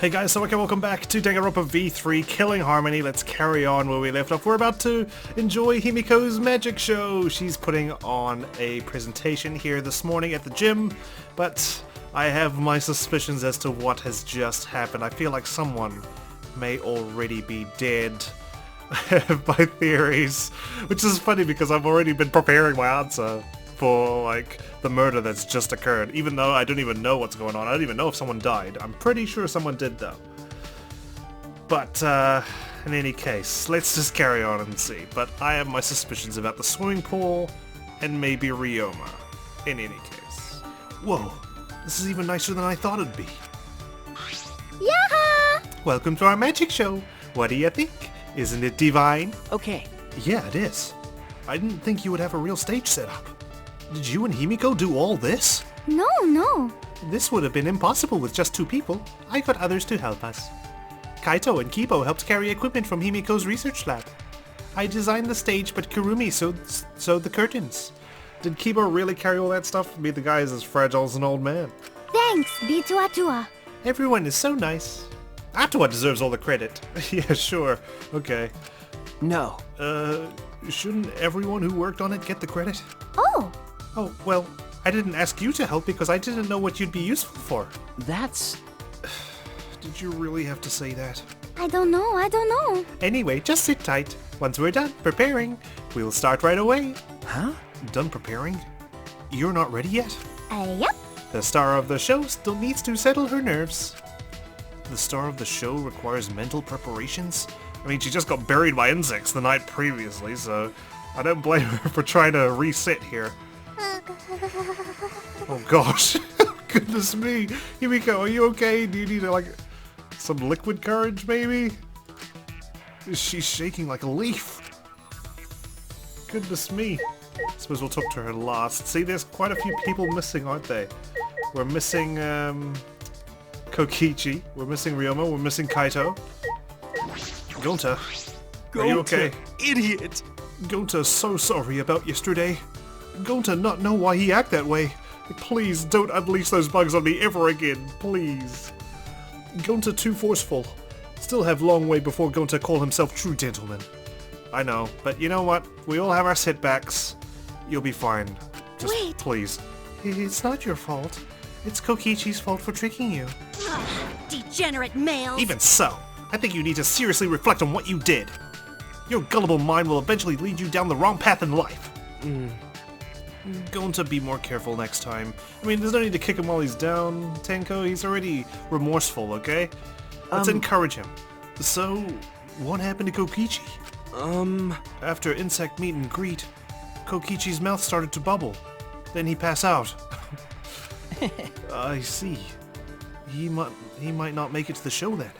Hey guys, so okay, welcome back to Danganronpa V3 Killing Harmony. Let's carry on where we left off. We're about to enjoy Himiko's magic show. She's putting on a presentation here this morning at the gym, but I have my suspicions as to what has just happened. I feel like someone may already be dead. I have my theories, which is funny because I've already been preparing my answer for like the murder that's just occurred, even though I don't even know what's going on. I don't even know if someone died. I'm pretty sure someone did though. But in any case, let's just carry on and see. But I have my suspicions about the swimming pool and maybe Ryoma. In any case. Whoa, this is even nicer than I thought it'd be. Yaha! Welcome to our magic show. What do you think? Isn't it divine? Okay. Yeah, it is. I didn't think you would have a real stage set up. Did you and Himiko do all this? No. This would have been impossible with just two people. I got others to help us. Kaito and Kibo helped carry equipment from Himiko's research lab. I designed the stage, but Kurumi sewed the curtains. Did Kibo really carry all that stuff? Maybe the guy is as fragile as an old man. Thanks, Bitu Atua. Everyone is so nice. Atua deserves all the credit. Yeah, sure. Okay. No. Shouldn't everyone who worked on it get the credit? Oh, Well, I didn't ask you to help because I didn't know what you'd be useful for. That's... Did you really have to say that? I don't know. Anyway, just sit tight. Once we're done preparing, we'll start right away. Huh? Done preparing? You're not ready yet? Yep. The star of the show still needs to settle her nerves. The star of the show requires mental preparations? I mean, she just got buried by insects the night previously, so I don't blame her for trying to reset here. Oh gosh. Goodness me. Himiko, are you okay? Do you need like some liquid courage maybe? She's shaking like a leaf. Goodness me. Suppose we'll talk to her last. See, there's quite a few people missing, aren't they? We're missing Kokichi. We're missing Ryoma. We're missing Kaito. Gonta. Are you okay? Idiot! Gonta's so sorry about yesterday. Gonta not know why he act that way. Please don't unleash those bugs on me ever again, please. Gonta too forceful. Still have long way before Gonta call himself true gentleman. I know, but you know what? We all have our setbacks. You'll be fine. Just Wait. please. It's not your fault. It's Kokichi's fault for tricking you. Degenerate males! Even so, I think you need to seriously reflect on what you did. Your gullible mind will eventually lead you down the wrong path in life. Going to be more careful next time. I mean, there's no need to kick him while he's down, Tenko. He's already remorseful, okay? Let's encourage him. So, what happened to Kokichi? After insect meet and greet, Kokichi's mouth started to bubble. Then he passed out. I see. He might not make it to the show then.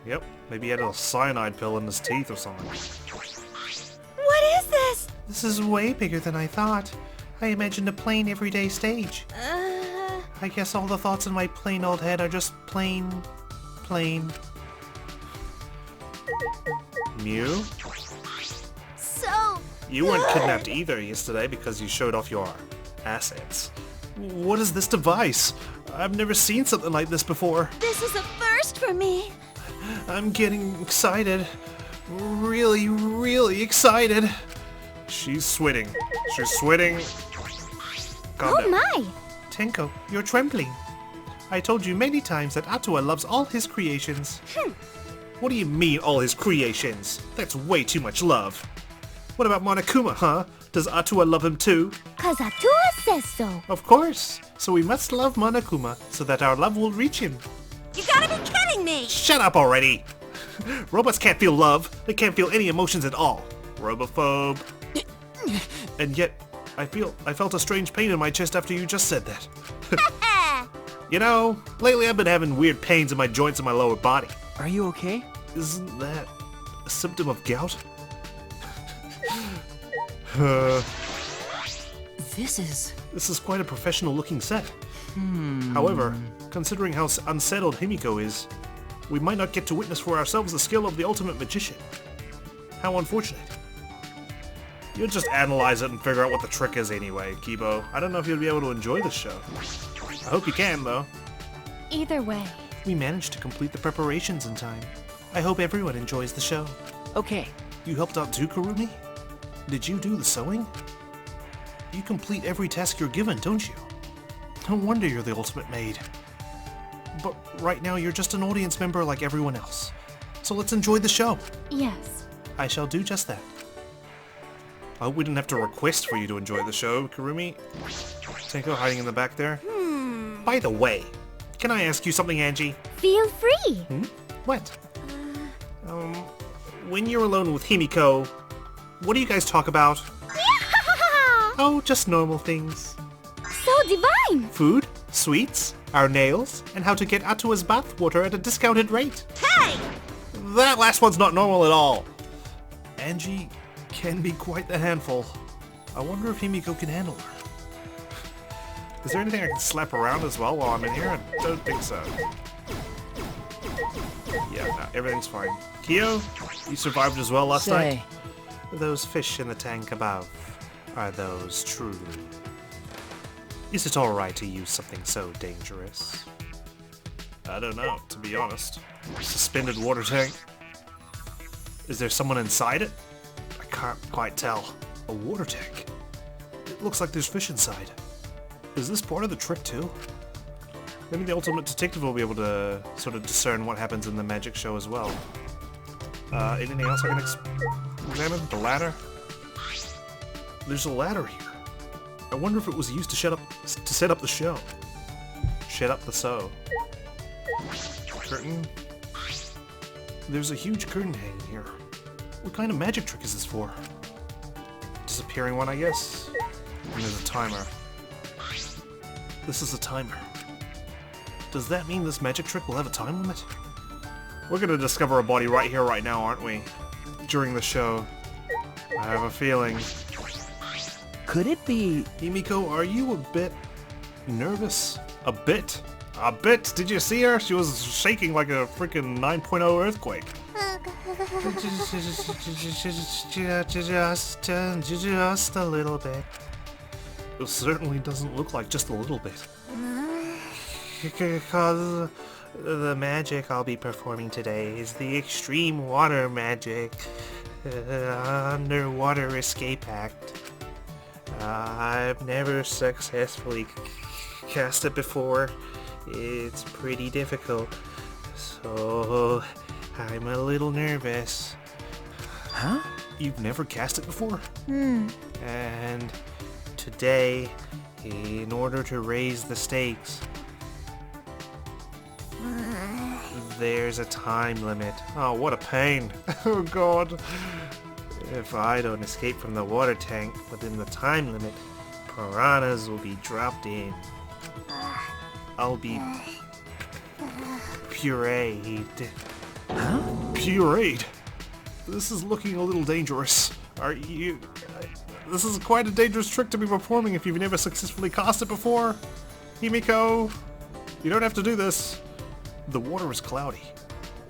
Yep, maybe he had a cyanide pill in his teeth or something. What is this? This is way bigger than I thought. I imagined a plain everyday stage. I guess all the thoughts in my plain old head are just plain. Mew? So You weren't kidnapped either yesterday because you showed off your assets. What is this device? I've never seen something like this before. this is a first for me. I'm getting excited. Really excited. She's sweating. Calm Oh down. my. Tenko, you're trembling. I told you many times that Atua loves all his creations. What do you mean, all his creations? That's way too much love. What about Monokuma, huh? Does Atua love him too? Cause Atua says so. Of course. So we must love Monokuma so that our love will reach him. You gotta be kidding me! Shut up already! Robots can't feel love. They can't feel any emotions at all. Robophobe. And yet, I felt a strange pain in my chest after you just said that. You know, lately I've been having weird pains in my joints in my lower body. Are you okay? Isn't that a symptom of gout? This is quite a professional looking set. However, considering how unsettled Himiko is, we might not get to witness for ourselves the skill of the ultimate magician. How unfortunate. You'll just analyze it and figure out what the trick is anyway, Kibo. I don't know if you'll be able to enjoy this show. I hope you can, though. Either way, We managed to complete the preparations in time. I hope everyone enjoys the show. Okay. You helped out too, Kurumi? Did you do the sewing? You complete every task you're given, don't you? No wonder you're the ultimate maid. But right now you're just an audience member like everyone else. So let's enjoy the show. Yes. I shall do just that. I hope we didn't have to request for you to enjoy the show, Kurumi. Tenko hiding in the back there. By the way, can I ask you something, Angie? Feel free. What? When you're alone with Himiko, what do you guys talk about? Oh, just normal things. So divine. Food, sweets, our nails, and how to get Atua's bathwater at a discounted rate. Hey! That last one's not normal at all. Angie can be quite the handful. I wonder if Himiko can handle her. Is there anything I can slap around as well while I'm in here? I don't think so. Yeah, no, everything's fine. Kyo, you survived as well last night? Those fish in the tank above, are those truly? Is it alright to use something so dangerous? I don't know, to be honest. Suspended water tank? Is there someone inside it? I can't quite tell. A water tank? It looks like there's fish inside. Is this part of the trick too? Maybe the ultimate detective will be able to sort of discern what happens in the magic show as well. Anything else I can examine? The ladder? There's a ladder here. I wonder if it was used to set up the show. Shut up the sew. Curtain. There's a huge curtain hanging here. What kind of magic trick is this for? Disappearing one, I guess. And there's a timer. This is a timer. Does that mean this magic trick will have a time limit? We're gonna discover a body right here, right now, aren't we? During the show. I have a feeling. Could it be... Himiko, are you a bit nervous? A bit? A bit? Did you see her? She was shaking like a freaking 9.0 earthquake. Just a little bit. It certainly doesn't look like just a little bit. Because the magic I'll be performing today is the extreme water magic. Underwater escape act. I've never successfully cast it before. It's pretty difficult. So I'm a little nervous. Huh? You've never cast it before? And today, in order to raise the stakes, there's a time limit. Oh, what a pain. Oh god. If I don't escape from the water tank within the time limit, piranhas will be dropped in. I'll be pureed. Huh? Pureed? This is looking a little dangerous. Are you... This is quite a dangerous trick to be performing if you've never successfully cast it before. Himiko, you don't have to do this. The water is cloudy,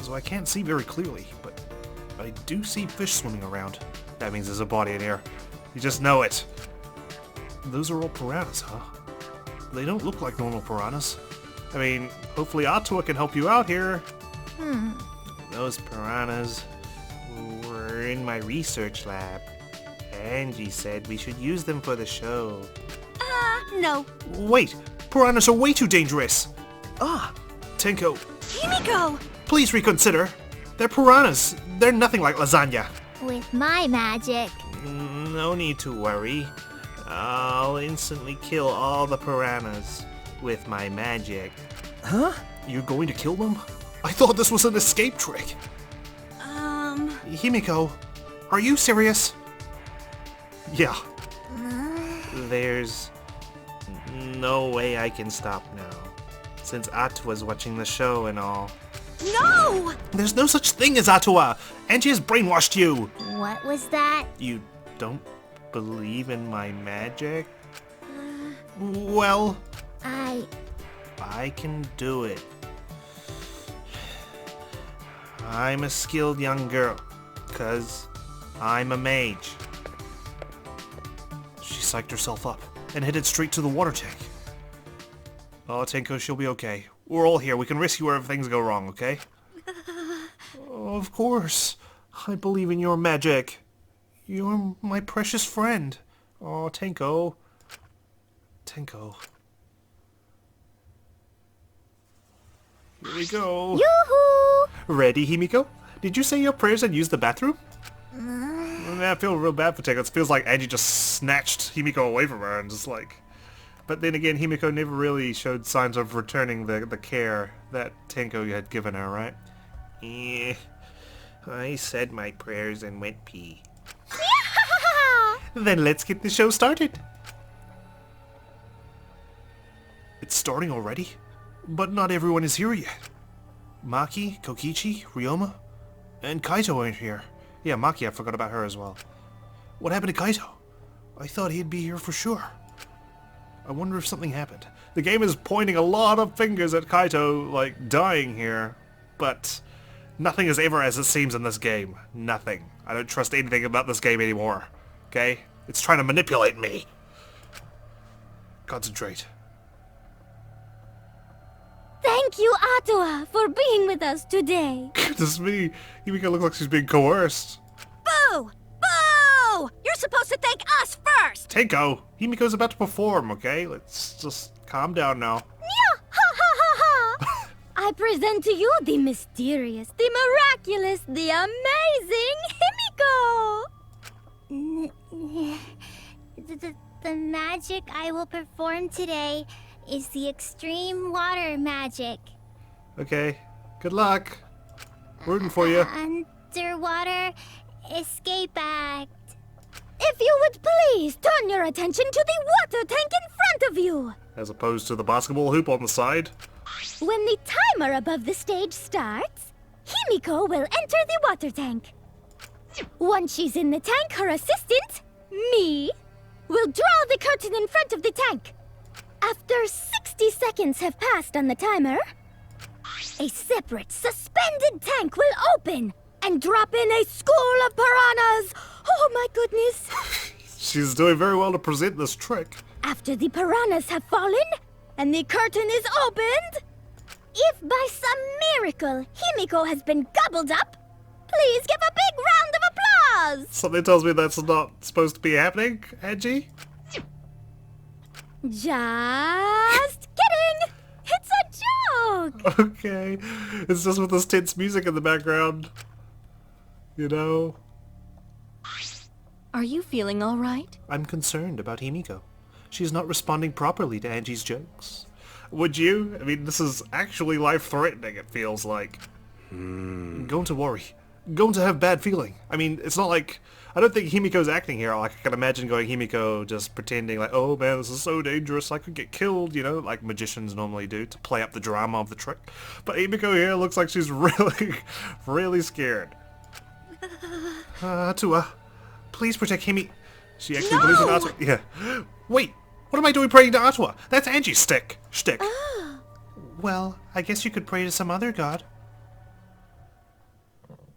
so I can't see very clearly, but I do see fish swimming around. That means there's a body in here. You just know it. Those are all piranhas, huh? They don't look like normal piranhas. I mean, hopefully Atua can help you out here. Those piranhas were in my research lab. Angie said we should use them for the show. No. Wait! Piranhas are way too dangerous! Ah! Tenko, Himiko! please reconsider. They're piranhas. They're nothing like lasagna. With my magic. No need to worry. I'll instantly kill all the piranhas with my magic. Huh? You're going to kill them? I thought this was an escape trick. Himiko, are you serious? Yeah. There's no way I can stop now, since Atua's watching the show and all. No! There's no such thing as Atua! Angie has brainwashed you! What was that? You don't believe in my magic? Well, I can do it. I'm a skilled young girl, 'cause I'm a mage. She psyched herself up and headed straight to the water tank. Oh, Tenko, she'll be okay. We're all here. We can risk you wherever things go wrong, okay? Of course. I believe in your magic. You're my precious friend. Oh, Tenko. Tenko. Here we go. Yoo-hoo! Ready, Himiko? Did you say your prayers and use the bathroom? I feel real bad for Tenko. It feels like Angie just snatched Himiko away from her and just like... But then again, Himiko never really showed signs of returning the care that Tenko had given her, right? Eh, I said my prayers and went pee. Then let's get the show started. It's starting already? But not everyone is here yet. Maki, Kokichi, Ryoma, and Kaito aren't here. Yeah, Maki, I forgot about her as well. What happened to Kaito? I thought he'd be here for sure. I wonder if something happened. The game is pointing a lot of fingers at Kaito, like, dying here. But nothing is ever as it seems in this game. Nothing. I don't trust anything about this game anymore. Okay? It's trying to manipulate me. Concentrate. Thank you, Atua, for being with us today. Goodness me. Himiko looks like she's being coerced. Boo! Boo! You're supposed to thank us first! Tenko! Himiko's about to perform, okay? Let's just calm down now. Yeah, ha ha ha ha! I present to you the mysterious, the miraculous, the amazing Himiko! The magic I will perform today is the extreme water magic. Okay. Good luck. Rooting for you. Underwater escape act. If you would please turn your attention to the water tank in front of you. As opposed to the basketball hoop on the side. When the timer above the stage starts, Himiko will enter the water tank. Once she's in the tank, her assistant, me, will draw the curtain in front of the tank. After 60 seconds have passed on the timer, a separate, suspended tank will open and drop in a school of piranhas. Oh my goodness. She's doing very well to present this trick. After the piranhas have fallen and the curtain is opened, if by some miracle Himiko has been gobbled up, please give a big round of applause. Something tells me that's not supposed to be happening, Angie. Just kidding! It's a joke! Okay. It's just with this tense music in the background. You know? Are you feeling all right? I'm concerned about Himiko. She's not responding properly to Angie's jokes. Would you? I mean, this is actually life-threatening, it feels like. Going to worry. Going to have bad feeling. I mean, it's not like... I don't think Himiko's acting here. Like, I can imagine going Himiko just pretending like, oh man, this is so dangerous, I could get killed, you know, like magicians normally do to play up the drama of the trick. But Himiko here looks like she's really, really scared. Atua, please protect Himi. She actually believes in Atua. Yeah. Wait, what am I doing praying to Atua? That's Angie's shtick. Well, I guess you could pray to some other god.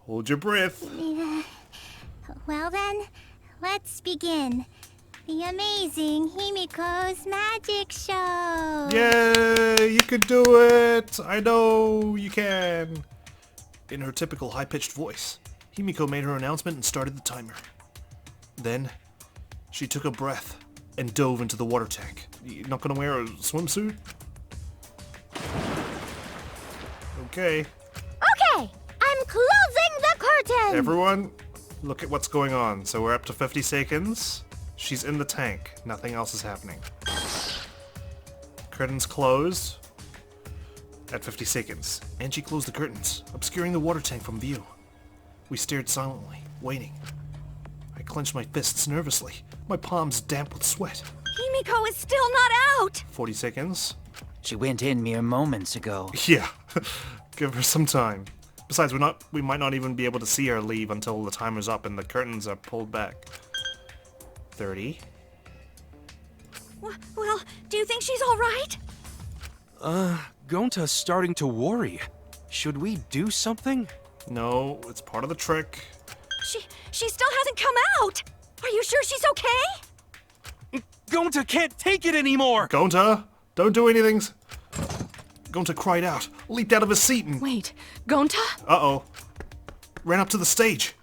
Hold your breath. Well then, let's begin. The amazing Himiko's magic show. Yay! You can do it! I know you can! In her typical high-pitched voice, Himiko made her announcement and started the timer. Then, she took a breath and dove into the water tank. You're not gonna wear a swimsuit? Okay. Okay, I'm closing the curtain. Everyone, look at what's going on. So we're up to 50 seconds. She's in the tank. Nothing else is happening. Curtains closed. At 50 seconds, Angie closed the curtains, obscuring the water tank from view. We stared silently, waiting. I clenched my fists nervously, my palms damp with sweat. Himiko is still not out! 40 seconds. She went in mere moments ago. Yeah, give her some time. Besides, we might not even be able to see her leave until the timer's up and the curtains are pulled back. 30. Well, do you think she's all right? Gonta's starting to worry. Should we do something? No, it's part of the trick. She still hasn't come out! Are you sure she's okay? Gonta can't take it anymore! Gonta, don't do anything. Gonta cried out, leaped out of his seat and... Wait, Gonta? Uh-oh. Ran up to the stage.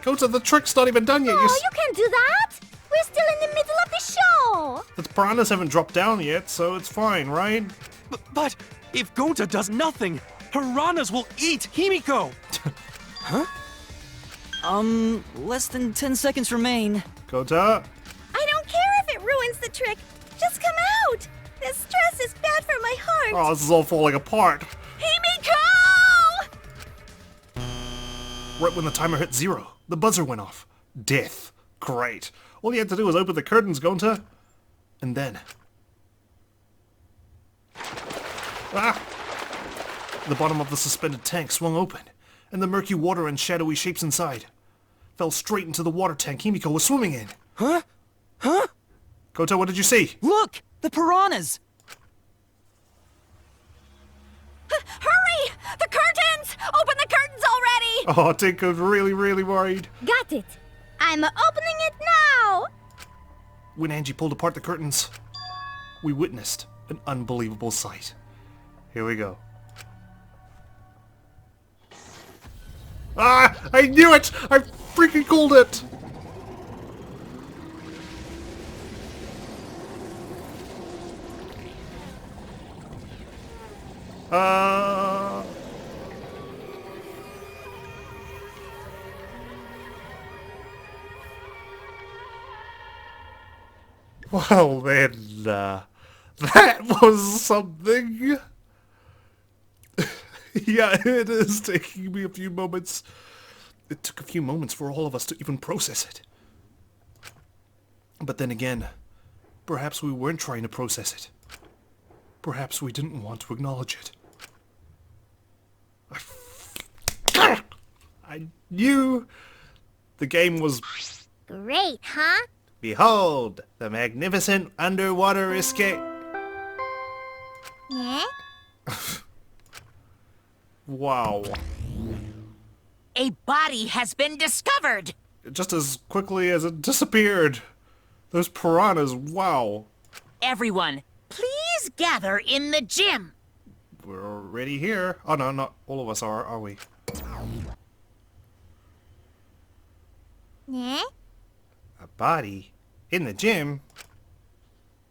Gonta, the trick's not even done yet. Oh, you can't do that! We're still in the middle of the show! The piranhas haven't dropped down yet, so it's fine, right? But if Gonta does nothing, piranhas will eat Himiko! Less than 10 seconds remain. Gonta? I don't care if it ruins the trick. Just come out! This stress is bad for my heart. Oh, this is all falling apart. Himiko! Right when the timer hit 0, the buzzer went off. Death. Great. All you had to do was open the curtains, Gonta. And then... Ah! The bottom of the suspended tank swung open, and the murky water and shadowy shapes inside fell straight into the water tank Himiko was swimming in. Huh? Gonta, what did you see? Look! The piranhas! Hurry! The curtains! Open the curtains already! Oh, Tinko's really, really worried. Got it. I'm opening it now! When Angie pulled apart the curtains, we witnessed an unbelievable sight. Here we go. Ah! I knew it! I freaking called it! Well then, that was something. Yeah, it is taking me a few moments. It took a few moments for all of us to even process it. But then again, perhaps we weren't trying to process it. Perhaps we didn't want to acknowledge it. I knew the game was... Great, huh? Behold, the magnificent underwater escape. Yeah? Wow. A body has been discovered! Just as quickly as it disappeared. Those piranhas, wow. Everyone, please gather in the gym! We're already here. Oh no, not all of us are we? Yeah? A body? In the gym?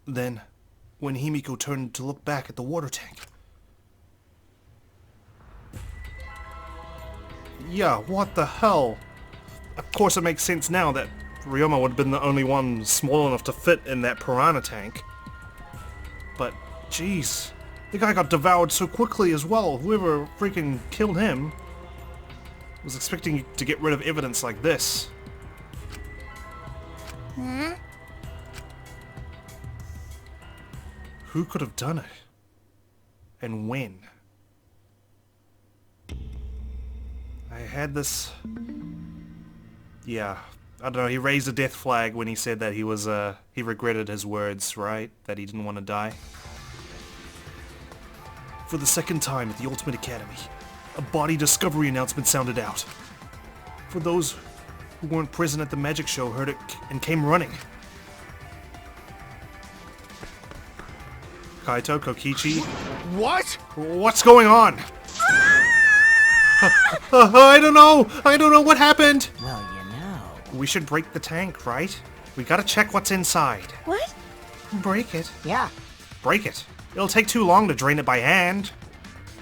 Then, when Himiko turned to look back at the water tank. Yeah, what the hell? Of course it makes sense now that Ryoma would have been the only one small enough to fit in that piranha tank. But, jeez. The guy got devoured so quickly as well. Whoever freaking killed him was expecting to get rid of evidence like this. Huh? Who could have done it? And when? I had this... Yeah, I don't know, he raised a death flag when he said that he was, he regretted his words, right? That he didn't want to die. For the second time at the Ultimate Academy, a body discovery announcement sounded out. For those who weren't present at the magic show heard it and came running. Kaito, Kokichi. What? What's going on? I don't know what happened. Well, you know. We should break the tank, right? We gotta check what's inside. What? Break it. Yeah. Break it. It'll take too long to drain it by hand.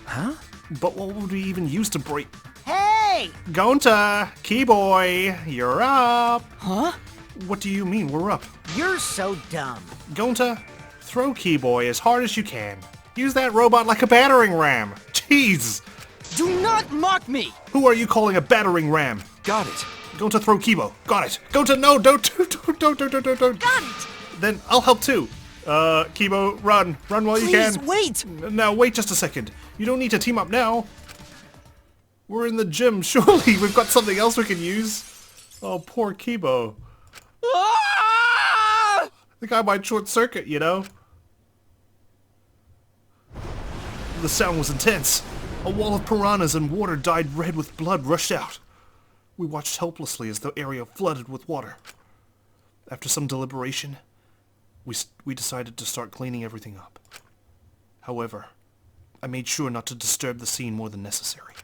Huh? But what would we even use to break... Hey! Gonta! Keyboy! You're up! Huh? What do you mean we're up? You're so dumb. Gonta, throw Keyboy as hard as you can. Use that robot like a battering ram. Jeez! Do not mock me! Who are you calling a battering ram? Got it. Gonta, throw Kibo. Got it. Gonta, no, don't. Got it! Then I'll help too. Kibo, run. Run while you Please, can. wait! Now, wait just a second. You don't need to team up now. We're in the gym. Surely we've got something else we can use. Oh, poor Kibo. Ah! The guy might short circuit, you know. The sound was intense. A wall of piranhas and water dyed red with blood rushed out. We watched helplessly as the area flooded with water. After some deliberation, we decided to start cleaning everything up. However, I made sure not to disturb the scene more than necessary.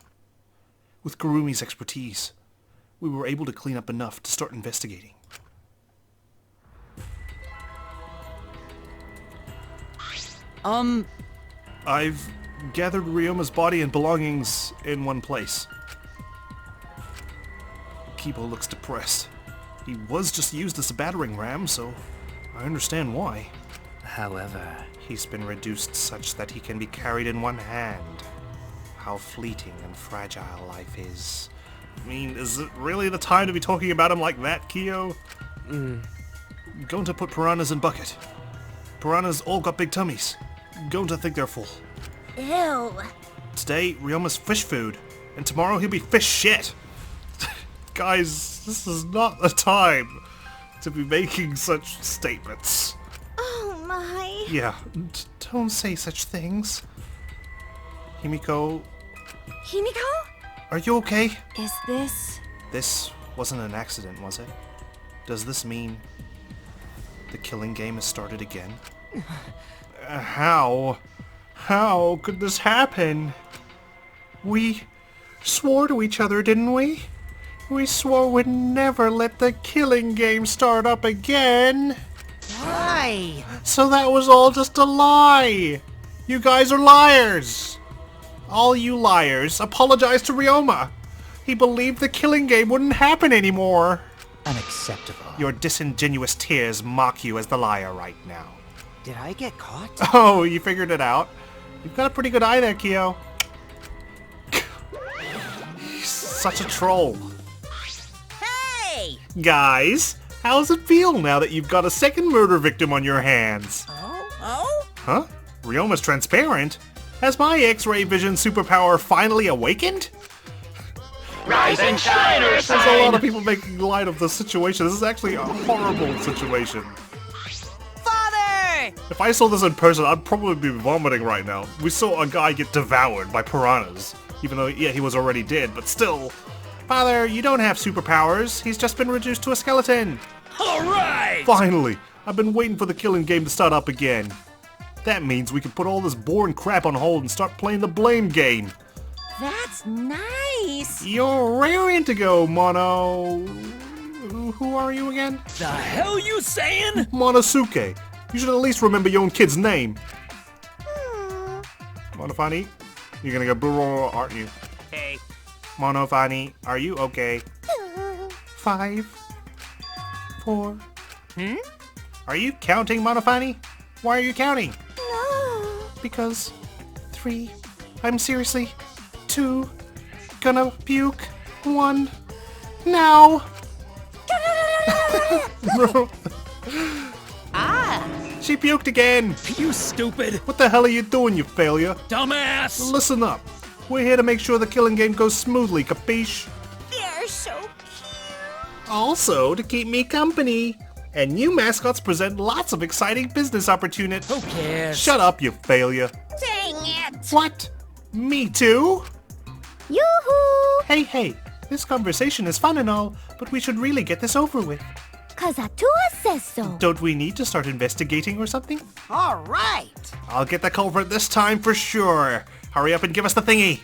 With Gurumi's expertise, we were able to clean up enough to start investigating. I've gathered Ryoma's body and belongings in one place. Kibo looks depressed. He was just used as a battering ram, so I understand why. However, He's been reduced such that he can be carried in one hand. How fleeting and fragile life is. I mean, is it really the time to be talking about him like that, Kyo? Going to put piranhas in bucket. Piranhas all got big tummies. Going to think they're full. Ew. Today, Ryoma's fish food, and tomorrow he'll be fish shit. Guys, this is not the time to be making such statements. Oh my. Yeah, don't say such things. Himiko, Himiko? are you okay? Is this... This wasn't an accident, was it? Does this mean the killing game has started again? How? How could this happen? We swore to each other, didn't we? We swore we'd never let the killing game start up again. Why? So that was all just a lie. You guys are liars. All you liars, apologize to Ryoma. He believed the killing game wouldn't happen anymore. unacceptable. Your disingenuous tears mock you as the liar right now. Did I get caught? Oh, you figured it out. You've got a pretty good eye there, Kyo. He's such a troll. Hey! Guys, how's it feel now that you've got a second murder victim on your hands? Oh? Huh? Ryoma's transparent? Has my X-ray vision superpower finally awakened? Rise and shine, There's a lot of people making light of the situation. This is actually a horrible situation. Father! If I saw this in person, I'd probably be vomiting right now. We saw a guy get devoured by piranhas. Even though, yeah, he was already dead, but still. Father, you don't have superpowers. He's just been reduced to a skeleton. Alright! Finally! I've been waiting for the killing game to start up again. That means we can put all this boring crap on hold and start playing the blame game. That's nice! You're raring to go, Mono... Who are you again? The hell you saying? Monosuke. You should at least remember your own kid's name. Monofani? You're gonna go boo, aren't you? Hey. Monofani, are you okay? 5, 4... Are you counting, Monofani? Why are you counting? No. Because 3. I'm seriously 2. Gonna puke. 1. Now. She puked again. You stupid! What the hell are you doing, you failure? Dumbass! Listen up. We're here to make sure the killing game goes smoothly, capiche? They're so cute. Also, to keep me company. And new mascots present lots of exciting business opportunities. Who cares? Shut up, you failure. Dang it! What? Me too? Yoo-hoo! Hey, this conversation is fun and all, but we should really get this over with. Cause Atua says so. Don't we need to start investigating or something? Alright! I'll get the culprit this time for sure. Hurry up and give us the thingy.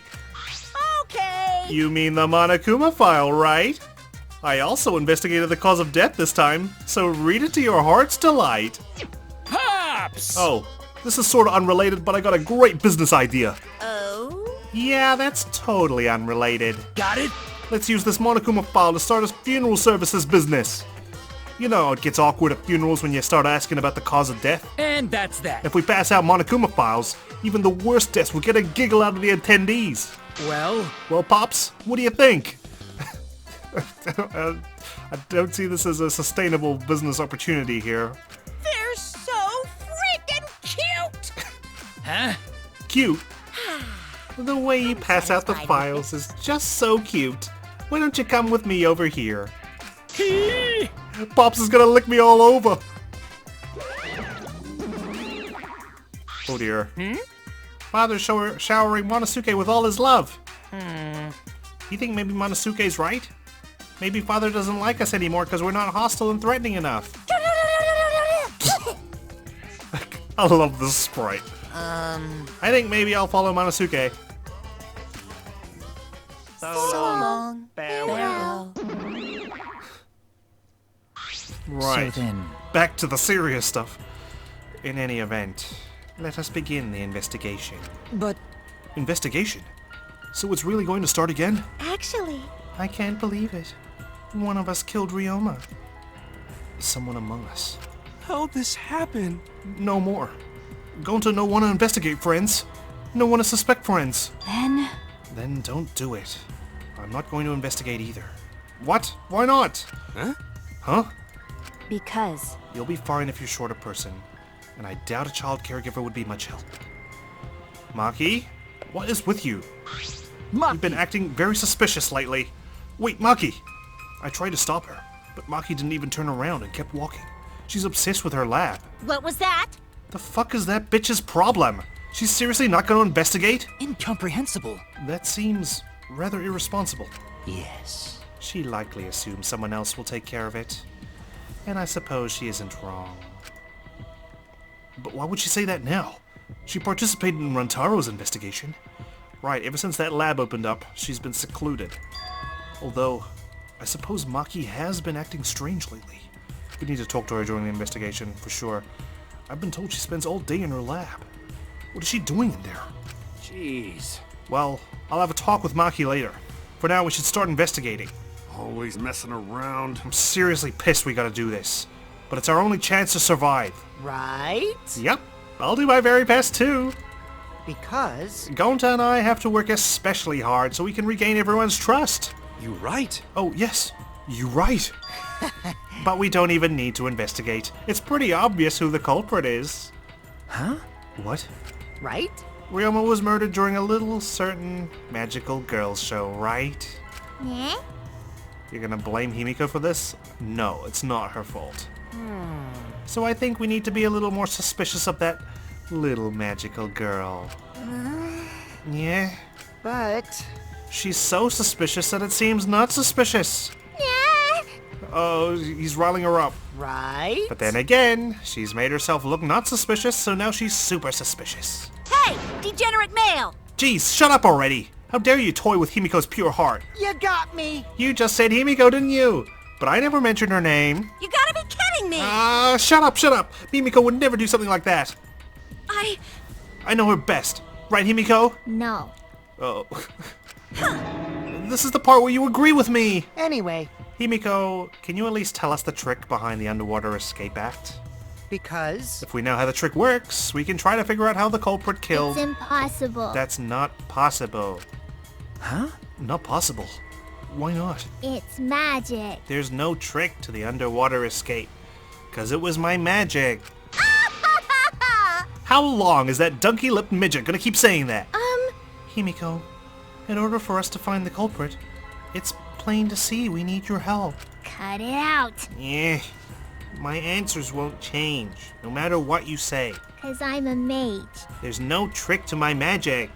Okay! You mean the Monokuma file, right? I also investigated the cause of death this time, so read it to your heart's delight. Pops! Oh, this is sort of unrelated, but I got a great business idea. Oh? Yeah, that's totally unrelated. Got it? Let's use this Monokuma file to start a funeral services business. You know how it gets awkward at funerals when you start asking about the cause of death? And that's that. If we pass out Monokuma files, even the worst deaths will get a giggle out of the attendees. Well, Pops, what do you think? I don't see this as a sustainable business opportunity here. They're so freaking cute! huh? Cute? The way you pass out the files is just so cute. Why don't you come with me over here? Hee! Pops is gonna lick me all over. Oh dear. Father's showering Monosuke with all his love. You think maybe Monosuke's right? Maybe Father doesn't like us anymore because we're not hostile and threatening enough. I love this sprite. I think maybe I'll follow Monosuke. So long. Farewell. Right. So then, Back to the serious stuff. In any event, let us begin the investigation. But Investigation? So it's really going to start again? Actually, I can't believe it. One of us killed Ryoma. Someone among us. How'd this happen? No more. Gonta no want to investigate, friends. No want to suspect, friends. Then don't do it. I'm not going to investigate either. What? Why not? Huh? Huh? Because You'll be fine if you're short a person, and I doubt a child caregiver would be much help. Maki? What is with you? You've been acting very suspicious lately. Wait, Maki! I tried to stop her, but Maki didn't even turn around and kept walking. She's obsessed with her lab. What was that? The fuck is that bitch's problem? She's seriously not going to investigate? incomprehensible. That seems rather irresponsible. yes. She likely assumes someone else will take care of it. And I suppose she isn't wrong. But why would she say that now? She participated in Rantaro's investigation. Right, ever since that lab opened up, she's been secluded. Although, I suppose Maki has been acting strange lately. We need to talk to her during the investigation, for sure. I've been told she spends all day in her lab. What is she doing in there? Jeez. Well, I'll have a talk with Maki later. For now, we should start investigating. Always messing around. I'm seriously pissed we gotta do this. But it's our only chance to survive. Right? Yep, I'll do my very best too. Because Gonta and I have to work especially hard so we can regain everyone's trust. You right. Oh, yes, you're right. But we don't even need to investigate. It's pretty obvious who the culprit is. Huh? What? Right? Ryoma was murdered during a little certain magical girls show, right? yeah? You're gonna blame Himiko for this? No, it's not her fault. So I think we need to be a little more suspicious of that little magical girl. Yeah? But She's so suspicious that it seems not suspicious. Yeah. Oh, he's riling her up. right? But then again, she's made herself look not suspicious, so now she's super suspicious. Hey, degenerate male! Jeez, shut up already! How dare you toy with Himiko's pure heart? You got me. You just said Himiko, didn't you? But I never mentioned her name. You gotta be kidding me! Shut up, shut up! Himiko would never do something like that. I... I know her best. Right, Himiko? no. Oh. This is the part where you agree with me. Anyway, Himiko, can you at least tell us the trick behind the Underwater Escape Act? because If we know how the trick works, we can try to figure out how the culprit killed... It's impossible. That's not possible. Huh? Not possible. Why not? It's magic. There's no trick to the underwater escape. 'Cause it was my magic. How long is that donkey-lipped midget gonna keep saying that? Himiko, in order for us to find the culprit, it's plain to see we need your help. Cut it out. Eh, my answers won't change, no matter what you say. 'Cause I'm a mage. There's no trick to my magic.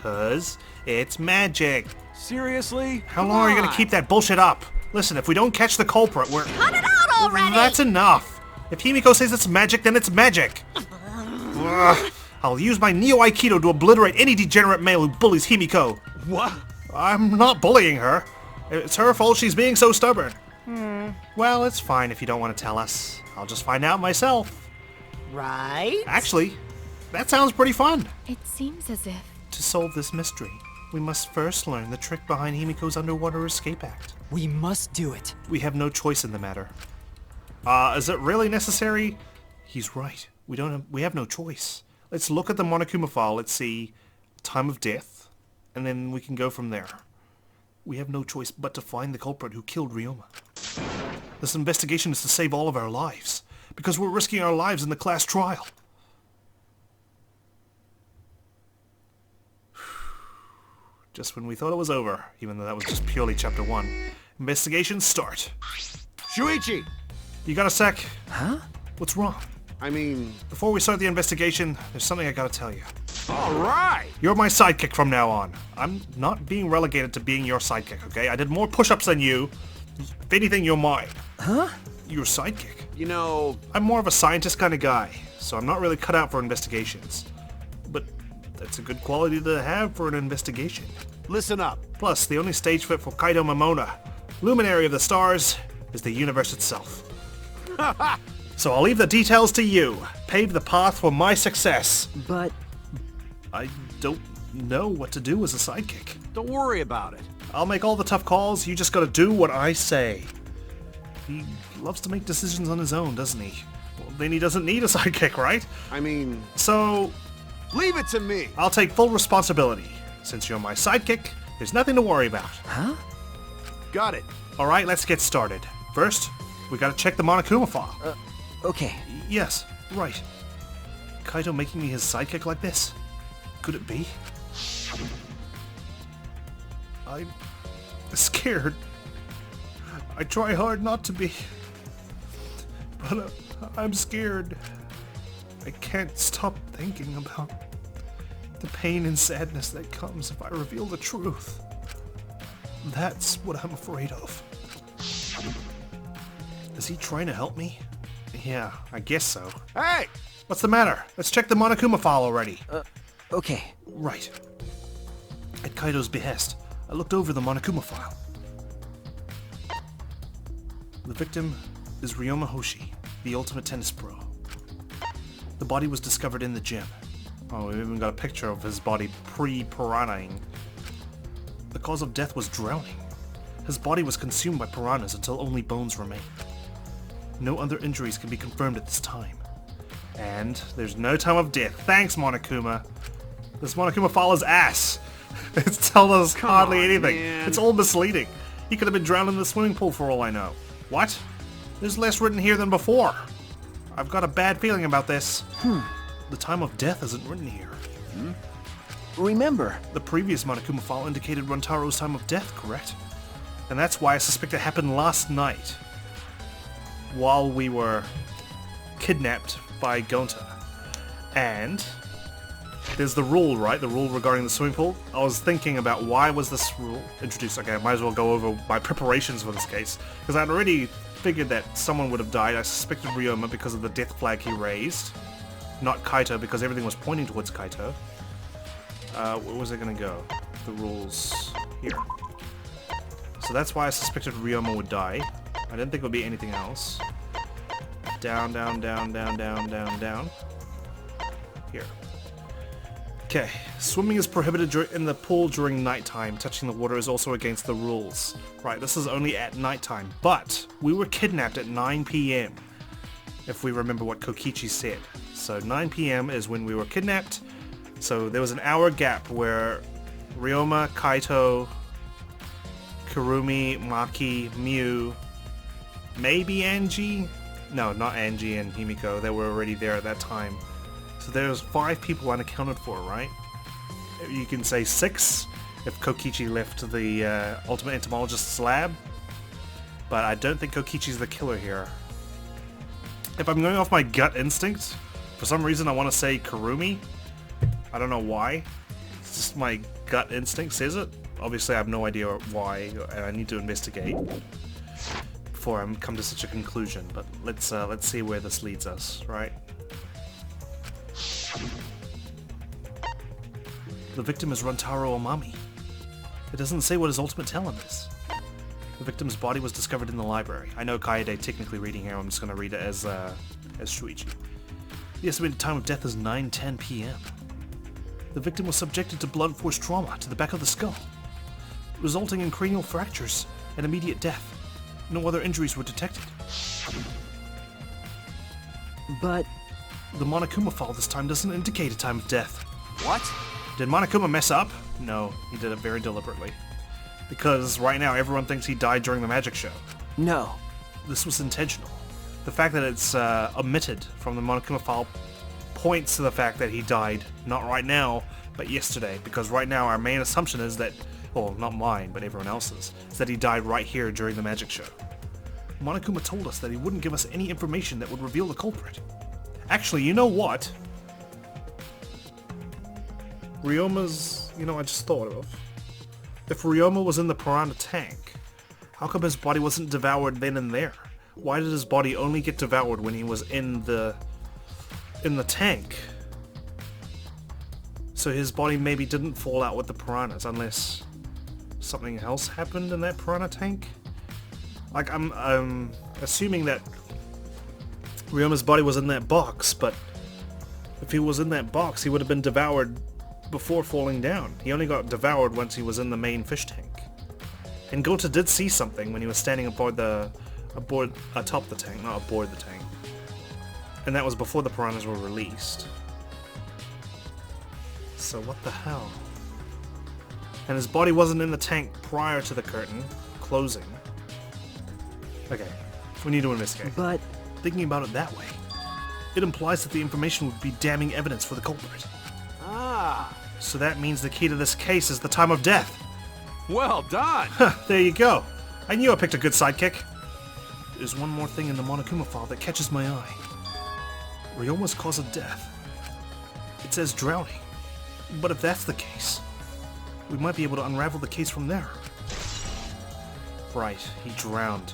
'Cause it's magic. Seriously? How long are you gonna keep that bullshit up? Listen, if we don't catch the culprit, we're... Cut it out already! That's enough! If Himiko says it's magic, then it's magic! Ugh, I'll use my Neo Aikido to obliterate any degenerate male who bullies Himiko. What? I'm not bullying her. It's her fault she's being so stubborn. Well, it's fine if you don't want to tell us. I'll just find out myself. right? Actually, that sounds pretty fun. It seems as if... To solve this mystery, we must first learn the trick behind Himiko's Underwater Escape Act. We must do it. We have no choice in the matter. Is it really necessary? He's right. We have no choice. Let's look at the Monokuma file. Let's see time of death, and then we can go from there. We have no choice but to find the culprit who killed Ryoma. This investigation is to save all of our lives, because we're risking our lives in the class trial. Just when we thought it was over, even though that was just purely chapter 1. Investigation start. Shuichi! You got a sec? Huh? What's wrong? I mean, Before we start the investigation, there's something I gotta tell you. alright! You're my sidekick from now on. I'm not being relegated to being your sidekick, okay? I did more push-ups than you. If anything, you're mine. Huh? You're sidekick. You know, I'm more of a scientist kind of guy, so I'm not really cut out for investigations. That's a good quality to have for an investigation. Listen up. Plus, the only stage fit for Kaito Momona, luminary of the stars, is the universe itself. So I'll leave the details to you. Pave the path for my success. But I don't know what to do as a sidekick. Don't worry about it. I'll make all the tough calls, you just gotta do what I say. He loves to make decisions on his own, doesn't he? Well, then he doesn't need a sidekick, right? I mean, So, leave it to me. I'll take full responsibility. Since you're my sidekick, there's nothing to worry about. huh? Got it. Alright, let's get started. First, we gotta check the Monokuma file. Okay. Yes, right. Kaito making me his sidekick like this? Could it be? I'm scared. I try hard not to be. But I'm scared. I can't stop thinking about the pain and sadness that comes if I reveal the truth. That's what I'm afraid of. Is he trying to help me? Yeah, I guess so. Hey! What's the matter? Let's check the Monokuma file already. Okay. Right. At Kaito's behest, I looked over the Monokuma file. The victim is Ryoma Hoshi, the ultimate tennis pro. The body was discovered in the gym. Oh, we even got a picture of his body pre-piranhaing. The cause of death was drowning. His body was consumed by piranhas until only bones remained. No other injuries can be confirmed at this time. And there's no time of death. Thanks, Monokuma. This Monokuma file is ass. It's telling us hardly on, anything. man. It's all misleading. He could have been drowned in the swimming pool for all I know. What? There's less written here than before. I've got a bad feeling about this. The time of death isn't written here. Remember, The previous Monokuma file indicated Runtaro's time of death, correct? And that's why I suspect it happened last night, while we were kidnapped by Gonta. And there's the rule, right? The rule regarding the swimming pool. I was thinking about why was this rule introduced. Okay, I might as well go over my preparations for this case, because I'd already figured that someone would have died. I suspected Ryoma because of the death flag he raised, not Kaito because everything was pointing towards Kaito. Where was I gonna go? The rules here. So that's why I suspected Ryoma would die. I didn't think it would be anything else. Down, down, down, down, down, down, down. Here. Okay. Swimming is prohibited in the pool during nighttime. Touching the water is also against the rules. Right, this is only at nighttime. But we were kidnapped at 9 p.m. if we remember what Kokichi said. So 9 p.m. is when we were kidnapped. So there was an hour gap where Ryoma, Kaito, Kurumi, Maki, Miu, maybe Angie? No, not Angie and Himiko. They were already there at that time. So there's 5 people unaccounted for, right? You can say 6 if Kokichi left the Ultimate Entomologist's lab. But I don't think Kokichi's the killer here. If I'm going off my gut instinct, for some reason I want to say Kurumi. I don't know why. It's just my gut instinct says it. Obviously I have no idea why, and I need to investigate before I come to such a conclusion. But let's see where this leads us, right? The victim is Runtaro Omami. It doesn't say what his ultimate talent is. The victim's body was discovered in the library. I know Kaede technically reading here. I'm just going to read it as Shuichi. The estimated time of death is 9:10 p.m. The victim was subjected to blunt force trauma to the back of the skull, resulting in cranial fractures and immediate death. No other injuries were detected. but The Monokuma file this time doesn't indicate a time of death. What? Did Monokuma mess up? No, he did it very deliberately. Because right now everyone thinks he died during the magic show. no. This was intentional. The fact that it's omitted from the Monokuma file points to the fact that he died, not right now, but yesterday. Because right now our main assumption is that, well, not mine, but everyone else's, is that he died right here during the magic show. Monokuma told us that he wouldn't give us any information that would reveal the culprit. Actually, you know what? Ryoma's, I just thought of. If Ryoma was in the piranha tank, how come his body wasn't devoured then and there? Why did his body only get devoured when he was in the tank? So his body maybe didn't fall out with the piranhas unless something else happened in that piranha tank. Like, I'm assuming that Ryoma's body was in that box, but if he was in that box, he would have been devoured before falling down. He only got devoured once he was in the main fish tank. And Gota did see something when he was standing atop the tank, not aboard the tank. And that was before the piranhas were released. So what the hell? And his body wasn't in the tank prior to the curtain closing. Okay, we need to investigate. But Thinking about it that way, it implies that the information would be damning evidence for the culprit. Ah, So that means the key to this case is the time of death. well done. There you go. I knew I picked a good sidekick. There's one more thing in the Monokuma file that catches my eye. Ryoma's cause of death. It says drowning. But if that's the case, we might be able to unravel the case from there. Right, he drowned.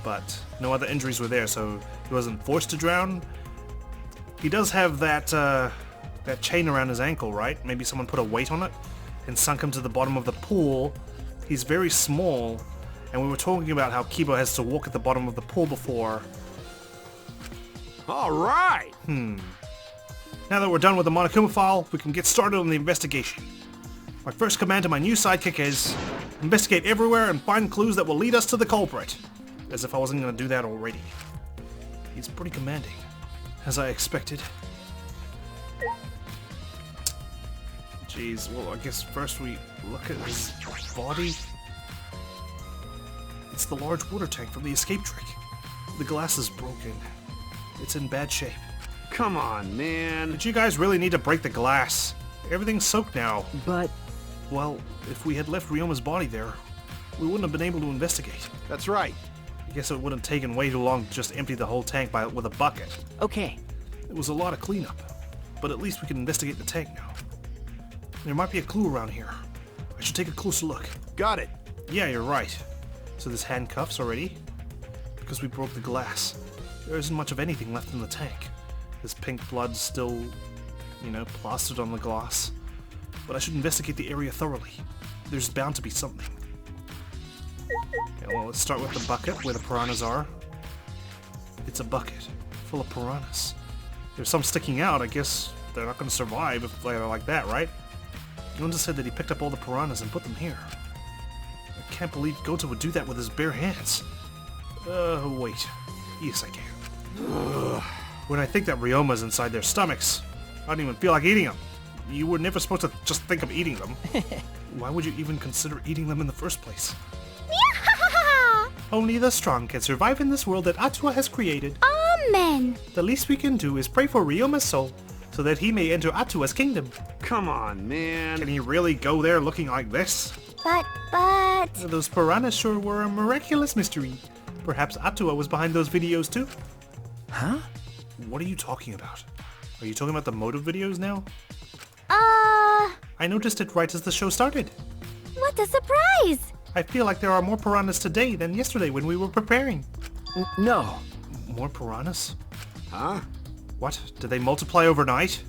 But no other injuries were there, so he wasn't forced to drown. He does have that chain around his ankle, right? Maybe someone put a weight on it and sunk him to the bottom of the pool. He's very small, and we were talking about how Kibo has to walk at the bottom of the pool before. All right. Now that we're done with the Monokuma file, we can get started on the investigation. My first command to my new sidekick is investigate everywhere and find clues that will lead us to the culprit. As if I wasn't going to do that already. He's pretty commanding, as I expected. Jeez, well, I guess first we look at his body. It's the large water tank from the escape trick. The glass is broken. It's in bad shape. Come on, man. Did you guys really need to break the glass? Everything's soaked now. but Well, if we had left Ryoma's body there, we wouldn't have been able to investigate. That's right. I guess it would have taken way too long to just empty the whole tank with a bucket. okay. It was a lot of cleanup, but at least we can investigate the tank now. There might be a clue around here. I should take a closer look. Got it. Yeah, you're right. So there's handcuffs already? Because we broke the glass. There isn't much of anything left in the tank. There's pink blood still, plastered on the glass. But I should investigate the area thoroughly. There's bound to be something. Okay, well, let's start with the bucket where the piranhas are. It's a bucket full of piranhas. There's some sticking out. I guess they're not going to survive if they're like that, right? Yonda said that he picked up all the piranhas and put them here. I can't believe Gota would do that with his bare hands. Wait. Yes, I can. When I think that Ryoma's inside their stomachs, I don't even feel like eating them. You were never supposed to just think of eating them. Why would you even consider eating them in the first place? Only the strong can survive in this world that Atua has created. Amen. The least we can do is pray for Ryoma's soul, so that he may enter Atua's kingdom. Come on, man. Can he really go there looking like this? But... Those piranhas sure were a miraculous mystery. Perhaps Atua was behind those videos too? Huh? What are you talking about? Are you talking about the motive videos now? I noticed it right as the show started. What a surprise! I feel like there are more piranhas today than yesterday when we were preparing. No. More piranhas? Huh? What? Did they multiply overnight?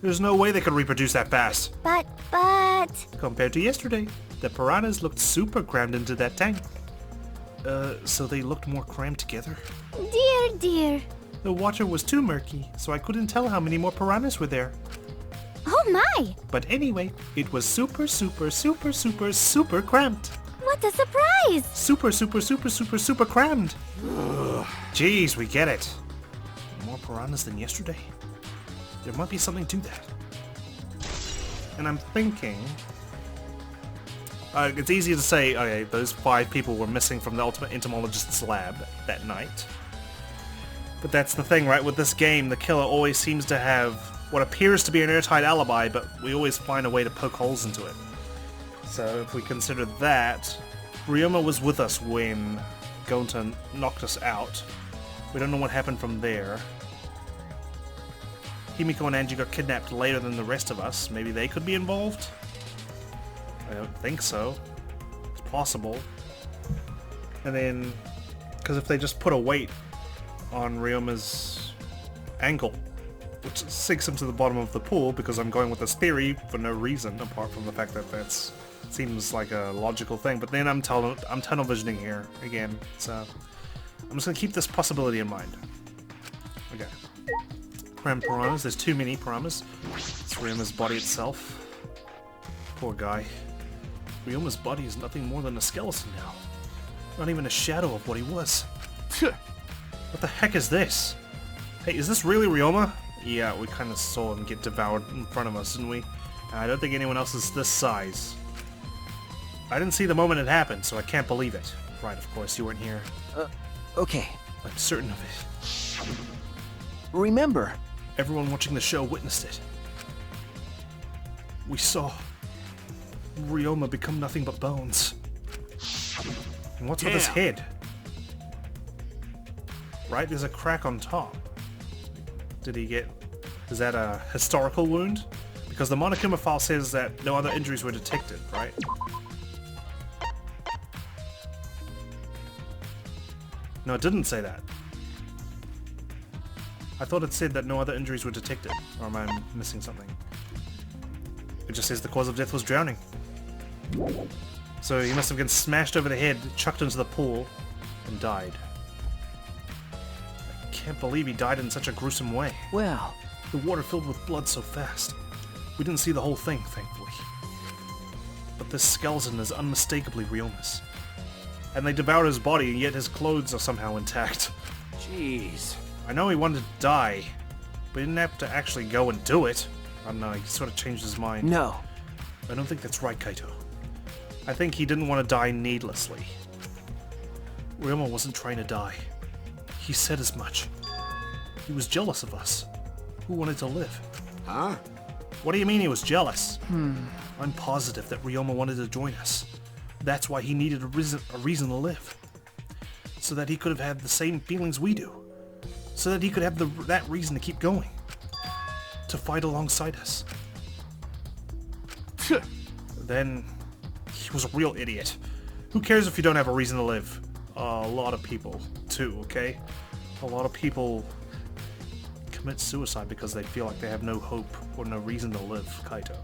There's no way they could reproduce that fast. But... Compared to yesterday, the piranhas looked super crammed into that tank. So they looked more crammed together? Dear. The water was too murky, so I couldn't tell how many more piranhas were there. Oh my! But anyway, it was super crammed. What a surprise! Super crammed. Jeez, we get it. More piranhas than yesterday? There might be something to that. And I'm thinking... it's easy to say, okay, those 5 people were missing from the Ultimate Entomologist's lab that night. But that's the thing, right? With this game, the killer always seems to have what appears to be an airtight alibi, but we always find a way to poke holes into it. So if we consider that, Ryoma was with us when Gonta knocked us out. We don't know what happened from there. Himiko and Angie got kidnapped later than the rest of us. Maybe they could be involved? I don't think so. It's possible. And then, because if they just put a weight on Ryoma's ankle, which sinks him to the bottom of the pool because I'm going with this theory for no reason, apart from the fact that that seems like a logical thing. But then I'm tunnel visioning here again, so I'm just gonna keep this possibility in mind. Okay. Piranhas. There's too many piranhas. It's Ryoma's body itself. Poor guy. Ryoma's body is nothing more than a skeleton now. Not even a shadow of what he was. What the heck is this? Hey, is this really Ryoma? Yeah, we kind of saw him get devoured in front of us, didn't we? And I don't think anyone else is this size. I didn't see the moment it happened, so I can't believe it. Right, of course, you weren't here. Okay. I'm certain of it. Remember. Everyone watching the show witnessed it. We saw Ryoma become nothing but bones. And what's with his head? Right, there's a crack on top. Did he get... Is that a historical wound? Because the Monokuma file says that no other injuries were detected, right? No, it didn't say that. I thought it said that no other injuries were detected. Or am I missing something? It just says the cause of death was drowning. So he must have been smashed over the head, chucked into the pool, and died. I can't believe he died in such a gruesome way. Well, The water filled with blood so fast. We didn't see the whole thing, thankfully. But this skeleton is unmistakably Ryoma's. And they devoured his body, and yet his clothes are somehow intact. Jeez. I know he wanted to die, but he didn't have to actually go and do it. I don't know, he sort of changed his mind. no. I don't think that's right, Kaito. I think he didn't want to die needlessly. Ryoma wasn't trying to die. He said as much. He was jealous of us, who wanted to live. Huh? What do you mean he was jealous? I'm positive that Ryoma wanted to join us. That's why he needed a reason to live. So that he could have had the same feelings we do. So that he could have that reason to keep going. To fight alongside us. Then he was a real idiot. Who cares if you don't have a reason to live? A lot of people, too, okay? A lot of people commit suicide because they feel like they have no hope or no reason to live, Kaito.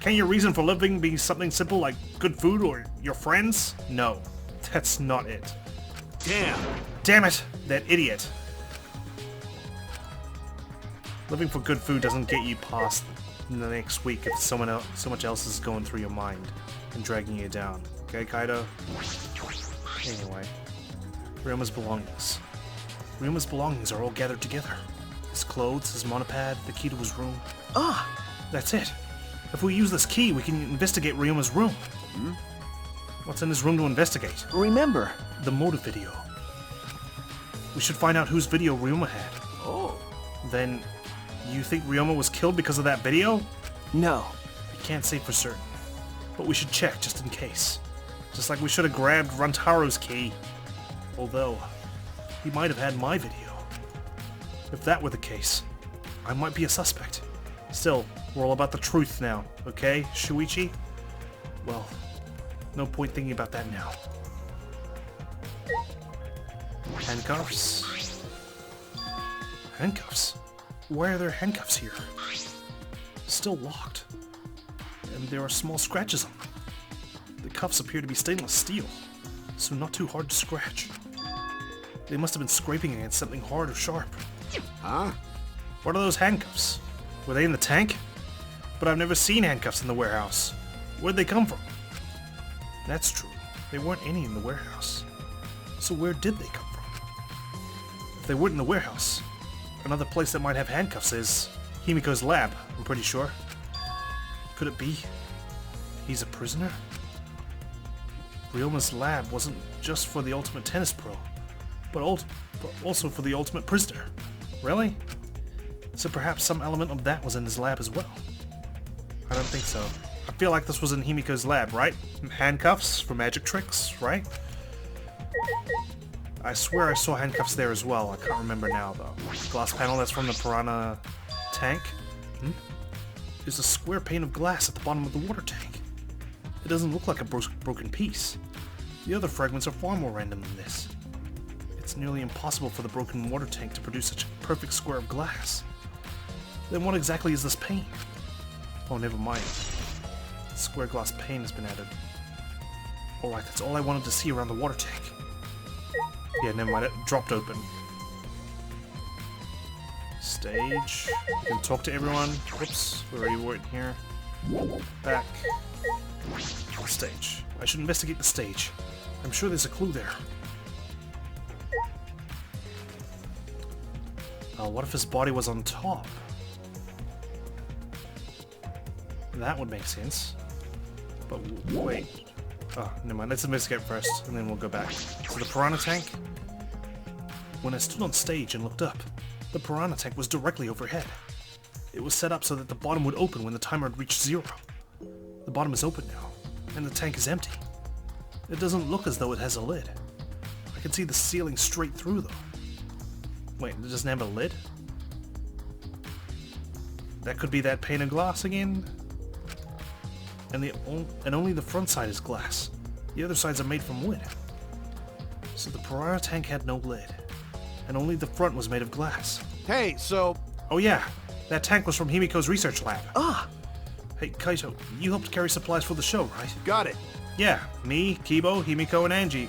Can your reason for living be something simple like good food or your friends? No, that's not it. Damn. Damn it, that idiot. Living for good food doesn't get you past the next week if so much else is going through your mind and dragging you down. Okay, Kaito? Anyway, Ryoma's belongings. Ryoma's belongings are all gathered together. His clothes, his monopod, the key to his room. That's it. If we use this key, we can investigate Ryoma's room. What's in his room to investigate? Remember. The motive video. We should find out whose video Ryoma had. Oh. Then, you think Ryoma was killed because of that video? No. I can't say for certain, but we should check just in case. Just like we should have grabbed Rantaro's key. Although, he might have had my video. If that were the case, I might be a suspect. Still, we're all about the truth now, okay, Shuichi? Well, no point thinking about that now. Handcuffs? Handcuffs? Why are there handcuffs here? Still locked. And there are small scratches on them. The cuffs appear to be stainless steel, so not too hard to scratch. They must have been scraping against something hard or sharp. Huh? What are those handcuffs? Were they in the tank? But I've never seen handcuffs in the warehouse. Where'd they come from? That's true. There weren't any in the warehouse. So where did they come from? If they weren't in the warehouse, another place that might have handcuffs is Himiko's lab, I'm pretty sure. Could it be he's a prisoner? Ryoma's lab wasn't just for the ultimate tennis pro, but also for the ultimate prisoner. Really? So perhaps some element of that was in his lab as well. I don't think so. I feel like this was in Himiko's lab, right? Handcuffs for magic tricks, right? I swear I saw handcuffs there as well. I can't remember now, though. Glass panel that's from the piranha tank. There's a square pane of glass at the bottom of the water tank. It doesn't look like a broken piece. The other fragments are far more random than this. It's nearly impossible for the broken water tank to produce such a perfect square of glass. Then what exactly is this pane? Oh, never mind. Square glass pane has been added. Alright, that's all I wanted to see around the water tank. Yeah, never mind, it dropped open. Stage. You can talk to everyone. Whoops, we already were in here. Back. Stage. I should investigate the stage. I'm sure there's a clue there. What if his body was on top? That would make sense. But wait. Oh, never mind. Let's investigate first, and then we'll go back. So the piranha tank? When I stood on stage and looked up, the piranha tank was directly overhead. It was set up so that the bottom would open when the timer had reached 0. The bottom is open now, and the tank is empty. It doesn't look as though it has a lid. I can see the ceiling straight through, though. Wait, it doesn't have a lid? That could be that pane of glass again? And only the front side is glass. The other sides are made from wood. So the piranha tank had no lid, and only the front was made of glass. Hey, so... Oh yeah, that tank was from Himiko's research lab. Ah! Hey, Kaito, you helped carry supplies for the show, right? Got it. Yeah, me, Kibo, Himiko, and Angie.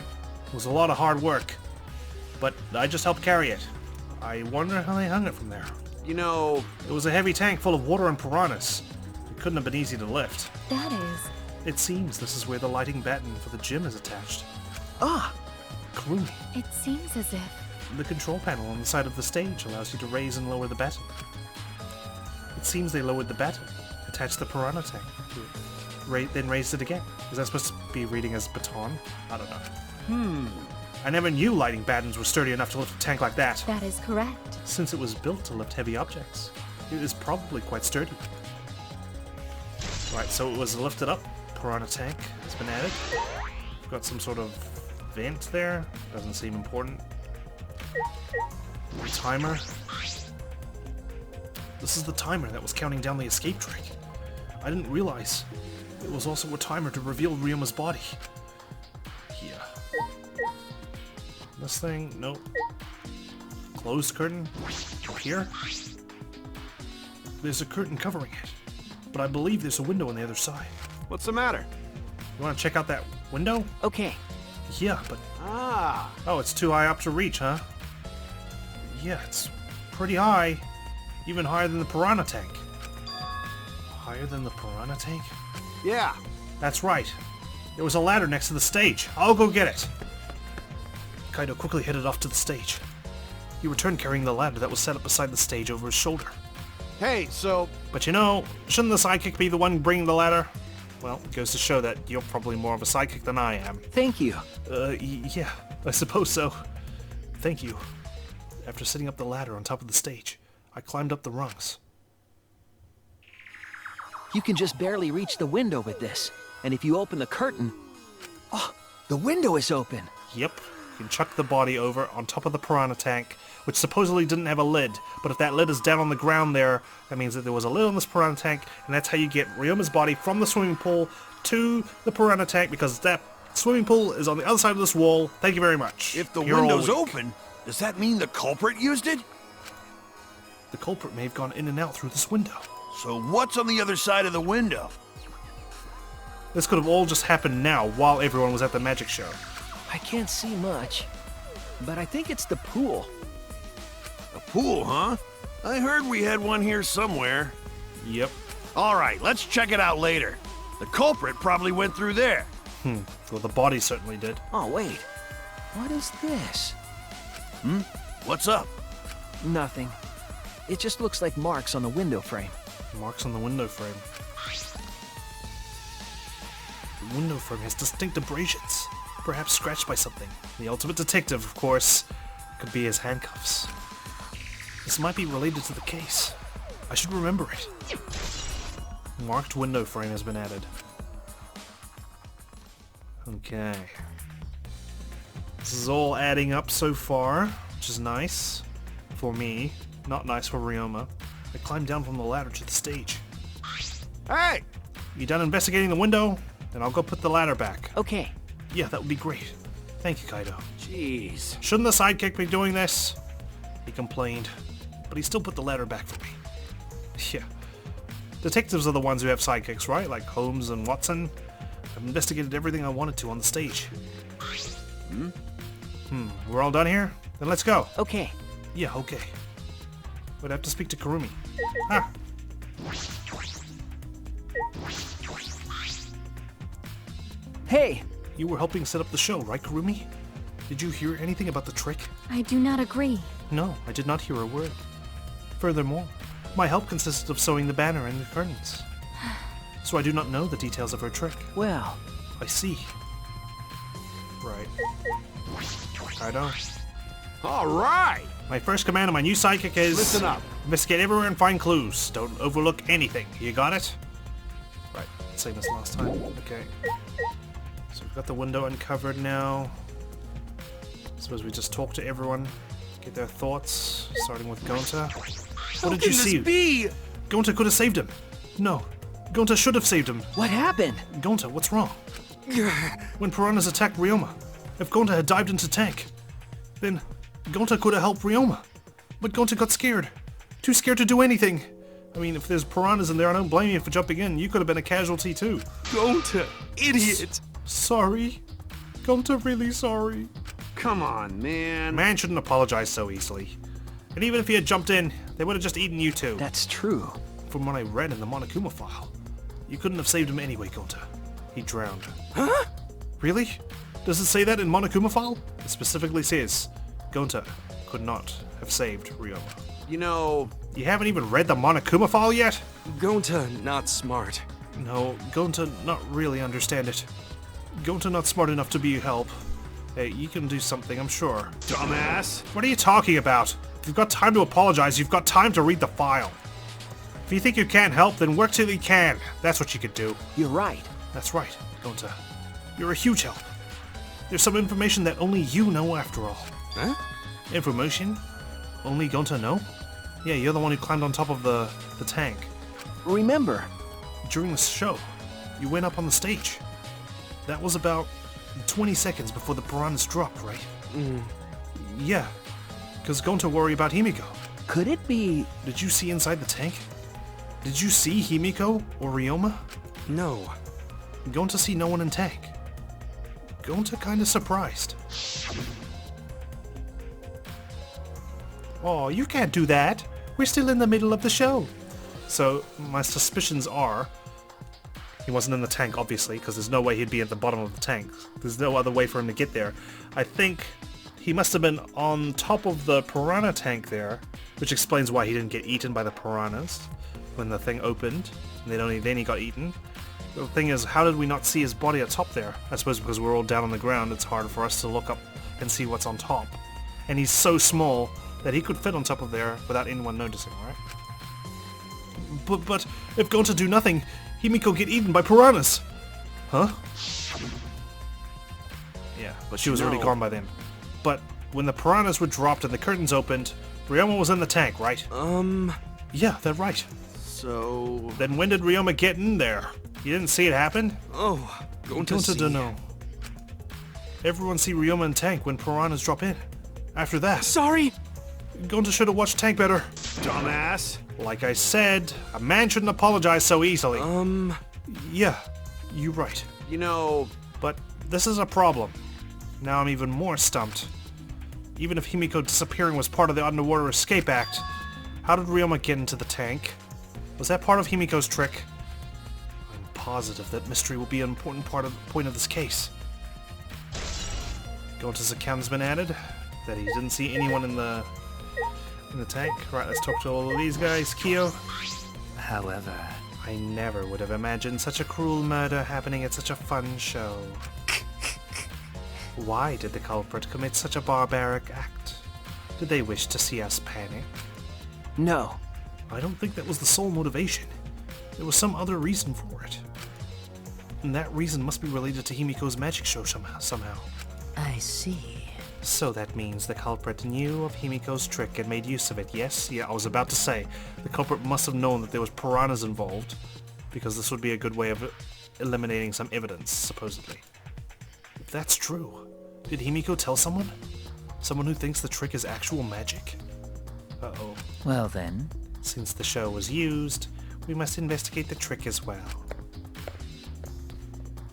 It was a lot of hard work. But I just helped carry it. I wonder how they hung it from there. You know... It was a heavy tank full of water and piranhas. It couldn't have been easy to lift. That is. It seems this is where the lighting batten for the gym is attached. Ah! Gloomy. It seems as if. The control panel on the side of the stage allows you to raise and lower the batten. It seems they lowered the batten, attached the piranha tank, then raised it again. Is that supposed to be reading as baton? I don't know. I never knew lighting battens were sturdy enough to lift a tank like that. That is correct. Since it was built to lift heavy objects, it is probably quite sturdy. Right, so it was lifted up. Piranha tank has been added. We've got some sort of vent there. Doesn't seem important. The timer. This is the timer that was counting down the escape trick. I didn't realize it was also a timer to reveal Ryuma's body. Yeah. This thing, nope. Closed curtain. Here. There's a curtain covering it, but I believe there's a window on the other side. What's the matter? You want to check out that window? Okay. Yeah, but... Ah, Oh, it's too high up to reach, huh? Yeah, it's pretty high. Even higher than the piranha tank. Higher than the piranha tank? yeah. That's right. There was a ladder next to the stage. I'll go get it. Kaido quickly headed off to the stage. He returned carrying the ladder that was set up beside the stage over his shoulder. Hey, so... But you know, shouldn't the sidekick be the one bringing the ladder? Well, it goes to show that you're probably more of a sidekick than I am. Thank you. Yeah, I suppose so. Thank you. After setting up the ladder on top of the stage, I climbed up the rungs. You can just barely reach the window with this. And if you open the curtain... Oh, the window is open. Yep, you can chuck the body over on top of the piranha tank, which supposedly didn't have a lid, but if that lid is down on the ground there, that means that there was a lid on this piranha tank, and that's how you get Ryuma's body from the swimming pool to the piranha tank, because that swimming pool is on the other side of this wall. Thank you very much. If the You're all window's weak. open, does that mean the culprit used it? The culprit may have gone in and out through this window. So what's on the other side of the window? This could have all just happened now, while everyone was at the magic show. I can't see much. But I think it's the pool. A pool, huh? I heard we had one here somewhere. Yep. All right, let's check it out later. The culprit probably went through there. Well, the body certainly did. Oh, wait. What is this? What's up? Nothing. It just looks like marks on the window frame. Marks on the window frame. The window frame has distinct abrasions, perhaps scratched by something. The ultimate detective, of course, could be his handcuffs. This might be related to the case. I should remember it. Marked window frame has been added. Okay. This is all adding up so far, which is nice for me, not nice for Ryoma. I climbed down from the ladder to the stage. Hey! You done investigating the window? Then I'll go put the ladder back. Okay. Yeah, that would be great. Thank you, Kaido. Jeez. Shouldn't the sidekick be doing this? He complained, but he still put the ladder back for me. Yeah. Detectives are the ones who have sidekicks, right? Like Holmes and Watson. I've investigated everything I wanted to on the stage. We're all done here? Then let's go. Okay. Yeah, okay. We'd have to speak to Kurumi. Ah. Hey! You were helping set up the show, right, Kurumi? Did you hear anything about the trick? I do not agree. No, I did not hear a word. Furthermore, my help consisted of sewing the banner and the curtains. So I do not know the details of her trick. Well, I see. Right. I know. All right. My first command of my new sidekick is... Listen up. Investigate everywhere and find clues. Don't overlook anything. You got it? Right. Same as last time. Okay. So we've got the window uncovered now. Suppose we just talk to everyone. Get their thoughts. Starting with Gonta. What did you see? Be? Gonta could have saved him. No. Gonta should have saved him. what happened? Gonta, what's wrong? When piranhas attacked Ryoma, if Gonta had dived into tank, then Gonta could have helped Ryoma. But Gonta got scared. Too scared to do anything. I mean, if there's piranhas in there, I don't blame you for jumping in. You could have been a casualty too. Gonta, idiot! Sorry. Gonta really sorry. Come on, man. Man shouldn't apologize so easily. And even if he had jumped in, they would have just eaten you too. That's true. From what I read in the Monokuma file, you couldn't have saved him anyway, Gonta. He drowned. Huh? Really? Does it say that in Monokuma file? It specifically says Gonta could not have saved Ryoma. You know, You haven't even read the Monokuma file yet? Gonta, not smart. No, Gonta not really understand it. Gonta not smart enough to be help. Hey, you can do something, I'm sure. dumbass. What are you talking about? If you've got time to apologize, you've got time to read the file. If you think you can't help, then work till you can. That's what you could do. You're right. That's right, Gonta. You're a huge help. There's some information that only you know after all. Huh? Information? Only Gonta know? Yeah, you're the one who climbed on top of the tank. Remember, During the show, you went up on the stage. That was about 20 seconds before the piranhas dropped, right? Yeah, because Gonta worry about Himiko. could it be... Did you see inside the tank? Did you see Himiko or Ryoma? No. Gonta see no one in tank. Gonta kinda surprised. Oh, you can't do that. We're still in the middle of the show. So, my suspicions are... He wasn't in the tank, obviously, because there's no way he'd be at the bottom of the tank. There's no other way for him to get there. I think he must have been on top of the piranha tank there, which explains why he didn't get eaten by the piranhas when the thing opened, and then he got eaten. The thing is, how did we not see his body atop there? I suppose because we're all down on the ground, it's hard for us to look up and see what's on top. And he's so small that he could fit on top of there without anyone noticing, right? But if Gonta do nothing, Himiko get eaten by piranhas. Huh? Yeah, but she was already gone by then. But when the piranhas were dropped and the curtains opened, Ryoma was in the tank, right? Yeah, that's right. So... Then when did Ryoma get in there? You didn't see it happen? Oh, Gonta don't know. Everyone see Ryoma in tank when piranhas drop in. After that, Sorry! Gonta should have watched tank better. Dumbass. Like I said, a man shouldn't apologize so easily. Yeah, you're right. You know, But this is a problem. Now I'm even more stumped. Even if Himiko disappearing was part of the Underwater Escape Act, how did Ryoma get into the tank? Was that part of Himiko's trick? I'm positive that mystery will be an important point of this case. Gonta's account has been added, that he didn't see anyone in the tank. Right, let's talk to all of these guys. Kyo. However... I never would have imagined such a cruel murder happening at such a fun show. Why did the culprit commit such a barbaric act? Did they wish to see us panic? No. I don't think that was the sole motivation. There was some other reason for it. And that reason must be related to Himiko's magic show somehow. I see. So that means the culprit knew of Himiko's trick and made use of it, yes? Yeah, I was about to say. The culprit must have known that there was piranhas involved, because this would be a good way of eliminating some evidence, supposedly. If that's true, did Himiko tell someone? Someone who thinks the trick is actual magic? Uh-oh. Well then, Since the show was used, we must investigate the trick as well.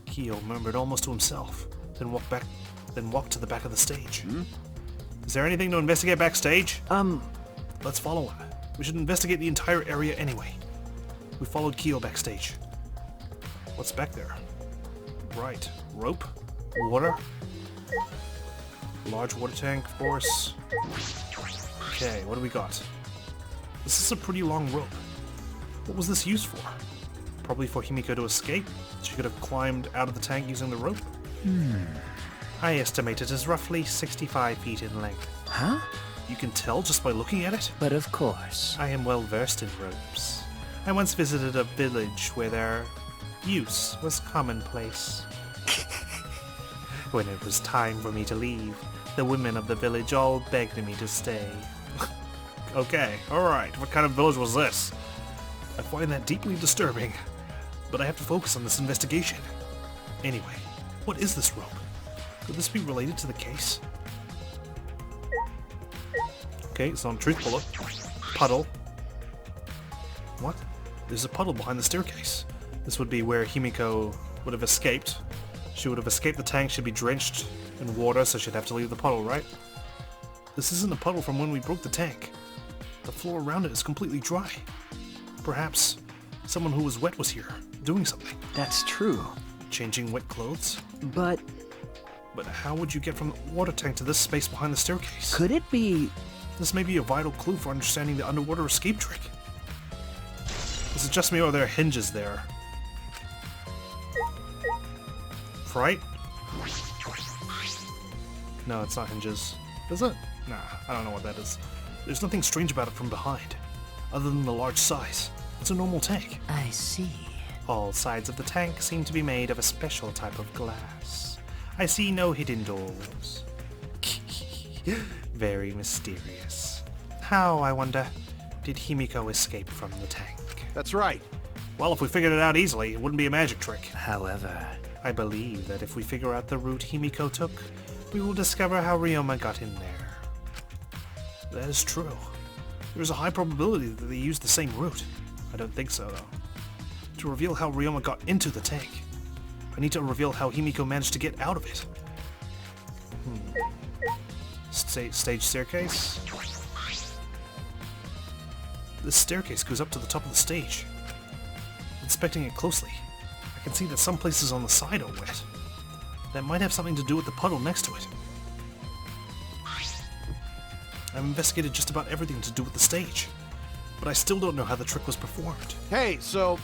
Kyo murmured almost to himself, then walked to the back of the stage. Is there anything to investigate backstage? Let's follow him. We should investigate the entire area anyway. We followed Kyo backstage. What's back there? Right. Rope? Water? Large water tank, of course. Okay, what do we got? This is a pretty long rope. What was this used for? Probably for Himiko to escape? She could have climbed out of the tank using the rope? I estimate it is roughly 65 feet in length. Huh? You can tell just by looking at it? But of course. I am well versed in ropes. I once visited a village where their use was commonplace. When it was time for me to leave, the women of the village all begged me to stay. Okay, alright, what kind of village was this? I find that deeply disturbing, but I have to focus on this investigation. Anyway, what is this rope? Could this be related to the case? Okay, it's on truth bullet. Puddle. What? There's a puddle behind the staircase. This would be where Himiko would have escaped. She would have escaped the tank, she'd be drenched in water, so she'd have to leave the puddle, right? This isn't a puddle from when we broke the tank. The floor around it is completely dry. Perhaps someone who was wet was here, doing something. That's true. Changing wet clothes? But But how would you get from the water tank to this space behind the staircase? could it be... This may be a vital clue for understanding the underwater escape trick. Is it just me or are there hinges there? Right? No, it's not hinges. Is it? Nah, I don't know what that is. There's nothing strange about it from behind, other than the large size. It's a normal tank. I see. All sides of the tank seem to be made of a special type of glass. I see no hidden doors. Very mysterious. How, I wonder, did Himiko escape from the tank? That's right. Well, if we figured it out easily, it wouldn't be a magic trick. However, I believe that if we figure out the route Himiko took, we will discover how Ryoma got in there. That is true. There's a high probability that they used the same route. I don't think so, though. To reveal how Ryoma got into the tank, I need to reveal how Himiko managed to get out of it. Stage staircase? This staircase goes up to the top of the stage. Inspecting it closely, I can see that some places on the side are wet. That might have something to do with the puddle next to it. I've investigated just about everything to do with the stage, but I still don't know how the trick was performed. Hey, so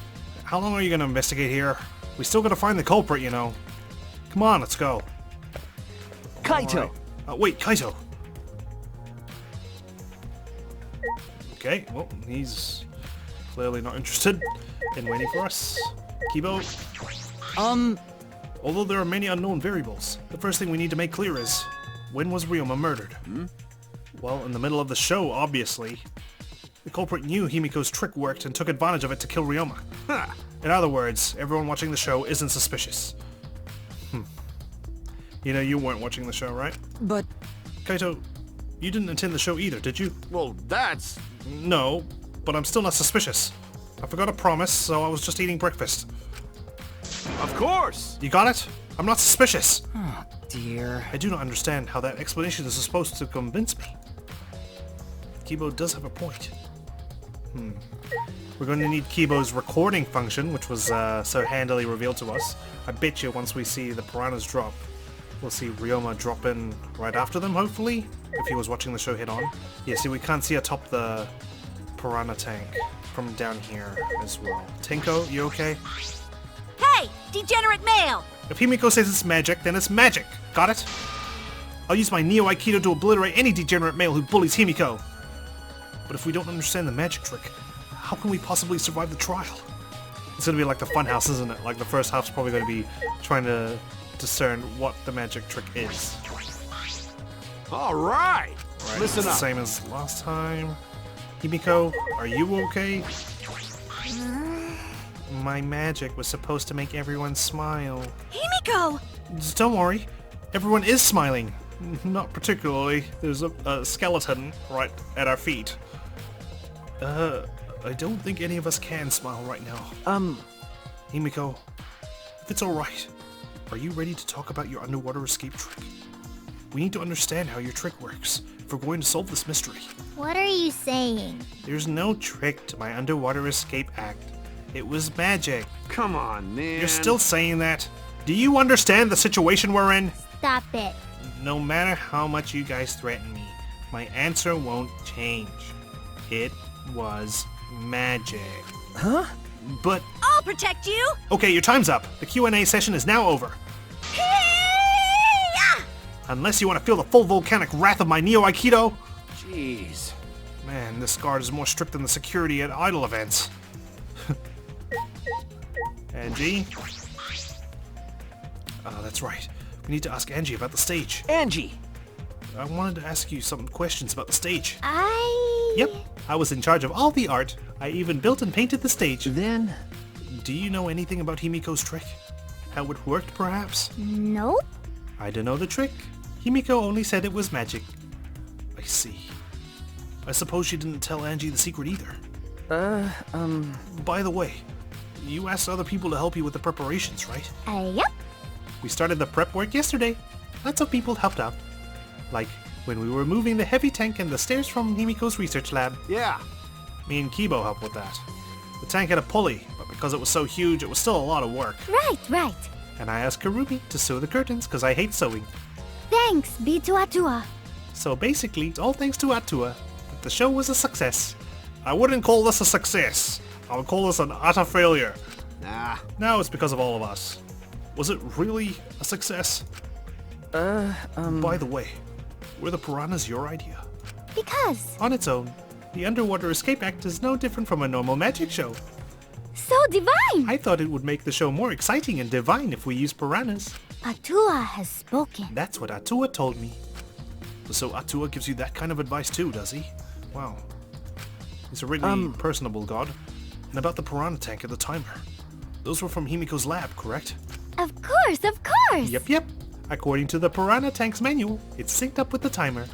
How long are you gonna investigate here? We still gotta find the culprit, you know. Come on, let's go. Kaito! Alright. Wait, Kaito! Okay, well, he's clearly not interested in waiting for us. Kibo? Although there are many unknown variables, the first thing we need to make clear is, when was Ryoma murdered? Well, in the middle of the show, obviously. The culprit knew Himiko's trick worked and took advantage of it to kill Ryoma. In other words, everyone watching the show isn't suspicious. You know, you weren't watching the show, right? but Kaito, you didn't attend the show either, did you? well, that's... No, but I'm still not suspicious. I forgot a promise, so I was just eating breakfast. Of course! You got it? I'm not suspicious. dear. I do not understand how that explanation is supposed to convince me. Kibo does have a point. We're going to need Kibo's recording function, which was so handily revealed to us. I bet you once we see the piranhas drop, we'll see Ryoma drop in right after them, hopefully, if he was watching the show head on. Yeah, see, we can't see atop the piranha tank from down here as well. Tenko, you okay? Hey, degenerate male! If Himiko says it's magic, then it's magic. Got it? I'll use my Neo Aikido to obliterate any degenerate male who bullies Himiko. But if we don't understand the magic trick, how can we possibly survive the trial? It's gonna be like the funhouse, isn't it? Like the first half's probably gonna be trying to discern what the magic trick is. All right! Right, Listen it's the up. same as last time. Himiko, are you okay? My magic was supposed to make everyone smile. Himiko! Just don't worry. Everyone is smiling. Not particularly. There's a skeleton right at our feet. I don't think any of us can smile right now. Himiko, if it's alright, are you ready to talk about your underwater escape trick? We need to understand how your trick works if we're going to solve this mystery. What are you saying? There's no trick to my underwater escape act. It was magic. Come on, man. You're still saying that? Do you understand the situation we're in? Stop it. No matter how much you guys threaten me, my answer won't change. It was magic. Huh? But... I'll protect you! Okay, your time's up. The Q&A session is now over. Hey-ya! Unless you want to feel the full volcanic wrath of my Neo-Aikido. Jeez. Man, this guard is more strict than the security at idol events. Angie? Oh, that's right. We need to ask Angie about the stage. Angie! I wanted to ask you some questions about the stage. Yep. Yep, I was in charge of all the art. I even built and painted the stage. Then... Do you know anything about Himiko's trick? How it worked, perhaps? Nope. I don't know the trick. Himiko only said it was magic. I see. I suppose she didn't tell Angie the secret either. By the way, you asked other people to help you with the preparations, right? Yep. We started the prep work yesterday. Lots of people helped out. Like when we were moving the heavy tank and the stairs from Himiko's research lab. Yeah. Me and Kibo helped with that. The tank had a pulley, but because it was so huge, it was still a lot of work. Right. And I asked Karumi to sew the curtains because I hate sewing. Thanks, be to Atua. So basically, it's all thanks to Atua that the show was a success. I wouldn't call this a success. I would call this an utter failure. Nah. Now it's because of all of us. Was it really a success? By the way, were the piranhas your idea? Because On its own, the Underwater Escape Act is no different from a normal magic show. so divine. I thought it would make the show more exciting and divine if we used piranhas. Atua has spoken. That's what Atua told me. So Atua gives you that kind of advice too, does he? Wow. He's a really personable god. And about the piranha tank and the timer. Those were from Himiko's lab, correct? Of course. Yep. According to the piranha tank's manual, it's synced up with the timer.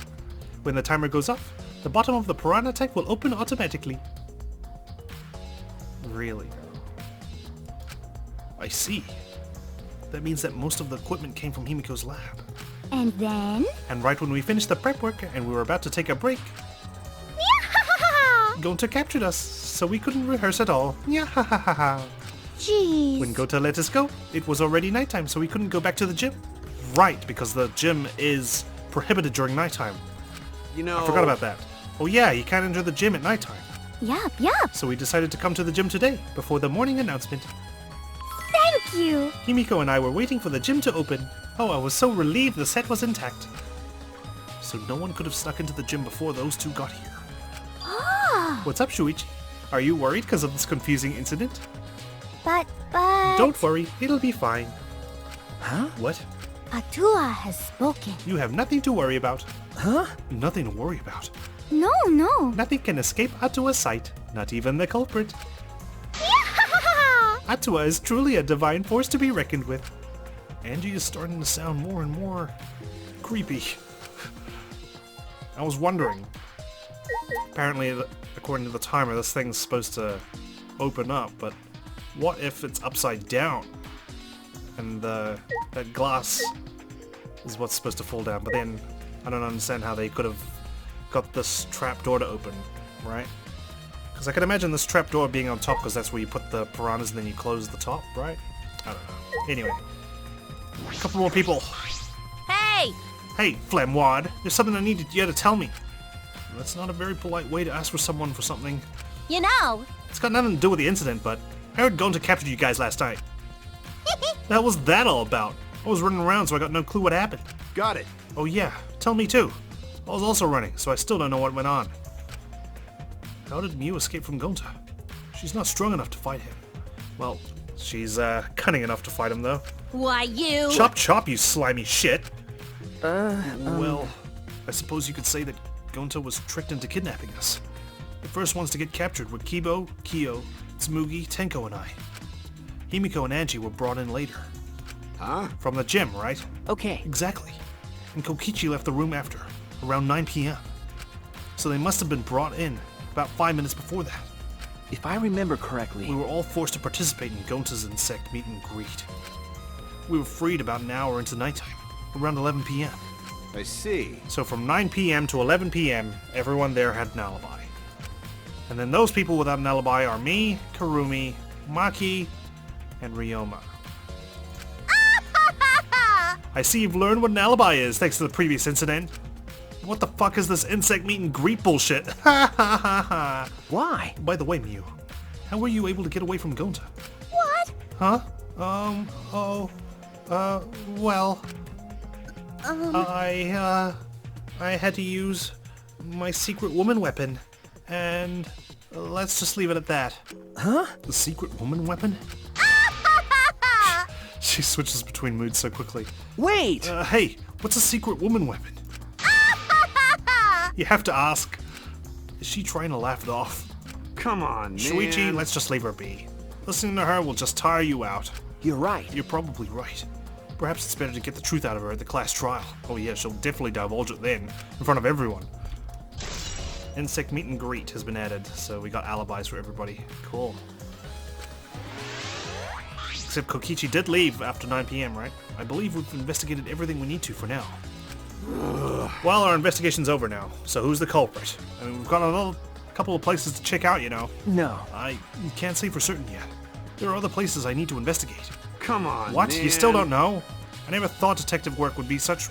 When the timer goes off, the bottom of the piranha tank will open automatically. Really? I see. That means that most of the equipment came from Himiko's lab. And then? And right when we finished the prep work and we were about to take a break, Gonta captured us, so we couldn't rehearse at all. Jeez. When Gota let us go, it was already nighttime, so we couldn't go back to the gym. Right, because the gym is prohibited during nighttime. You know... I forgot about that. Oh yeah, you can't enter the gym at nighttime. Yup. So we decided to come to the gym today, before the morning announcement. Thank you. Himiko and I were waiting for the gym to open. Oh, I was so relieved the set was intact. So no one could have snuck into the gym before those two got here. What's up, Shuichi? Are you worried because of this confusing incident? But... Don't worry, it'll be fine. Huh? What? Atua has spoken. You have nothing to worry about. Huh? Nothing to worry about. No. Nothing can escape Atua's sight, not even the culprit. Atua is truly a divine force to be reckoned with. Angie is starting to sound more and more creepy. I was wondering. Apparently, according to the timer, this thing's supposed to open up, but what if it's upside down? And that glass is what's supposed to fall down, but then I don't understand how they could have got this trapdoor to open, right? Because I can imagine this trapdoor being on top because that's where you put the piranhas and then you close the top, right? I don't know. Anyway. A couple more people. Hey! Hey, Flamwad, there's something I needed you to tell me. That's not a very polite way to ask for someone for something. You know, It's got nothing to do with the incident, but I heard Gonta captured you guys last night. That was that all about? I was running around, so I got no clue what happened. Got it. Oh yeah, tell me too. I was also running, so I still don't know what went on. How did Mew escape from Gonta? She's not strong enough to fight him. Well, she's cunning enough to fight him though. why you... Chop chop, you slimy shit! Well, I suppose you could say that Gonta was tricked into kidnapping us. The first ones to get captured were Kibo, Kyo, Tsumugi, Tenko, and I. Himiko and Angie were brought in later. Huh? From the gym, right? Okay. Exactly. And Kokichi left the room after, around 9 p.m. So they must have been brought in about 5 minutes before that. If I remember correctly... We were all forced to participate in Gonta's insect meet and greet. We were freed about an hour into nighttime, around 11 p.m. I see. So from 9 p.m. to 11 p.m., everyone there had an alibi. And then those people without an alibi are me, Karumi, Maki, and Ryoma. I see you've learned what an alibi is, thanks to the previous incident. What the fuck is this insect meet and greet bullshit? Ha ha ha ha. Why? By the way, Mew, how were you able to get away from Gonta? What? Huh? Well... I had to use my secret woman weapon, and let's just leave it at that. Huh? The secret woman weapon? She switches between moods so quickly. Wait! Hey, what's a secret woman weapon? You have to ask. Is she trying to laugh it off? Come on, man. Shuichi, let's just leave her be. Listening to her will just tire you out. You're right. You're probably right. Perhaps it's better to get the truth out of her at the class trial. Oh yeah, she'll definitely divulge it then, in front of everyone. Insect meet and greet has been added, so we got alibis for everybody. Cool. Except Kokichi did leave after 9 p.m., right? I believe we've investigated everything we need to for now. Well, our investigation's over now, so who's the culprit? I mean, we've got another couple of places to check out, you know. No. I can't say for certain yet. There are other places I need to investigate. Come on, What? man. You still don't know? I never thought detective work would be such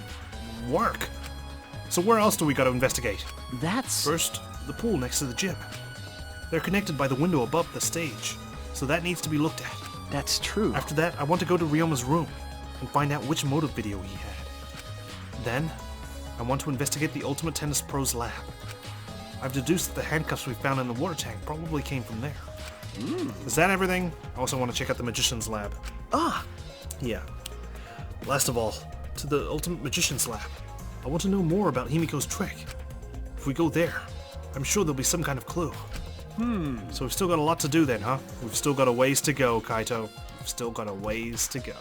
work. So where else do we gotta investigate? That's... First, the pool next to the gym. They're connected by the window above the stage, so that needs to be looked at. That's true. After that, I want to go to Ryoma's room and find out which motive video he had. Then, I want to investigate the Ultimate Tennis Pro's lab. I've deduced that the handcuffs we found in the water tank probably came from there. Is that everything? I also want to check out the Magician's lab. Ah! Yeah. Last of all, to the Ultimate Magician's lab. I want to know more about Himiko's trick. If we go there, I'm sure there'll be some kind of clue. So we've still got a lot to do then, huh? We've still got a ways to go, Kaito. We've still got a ways to go.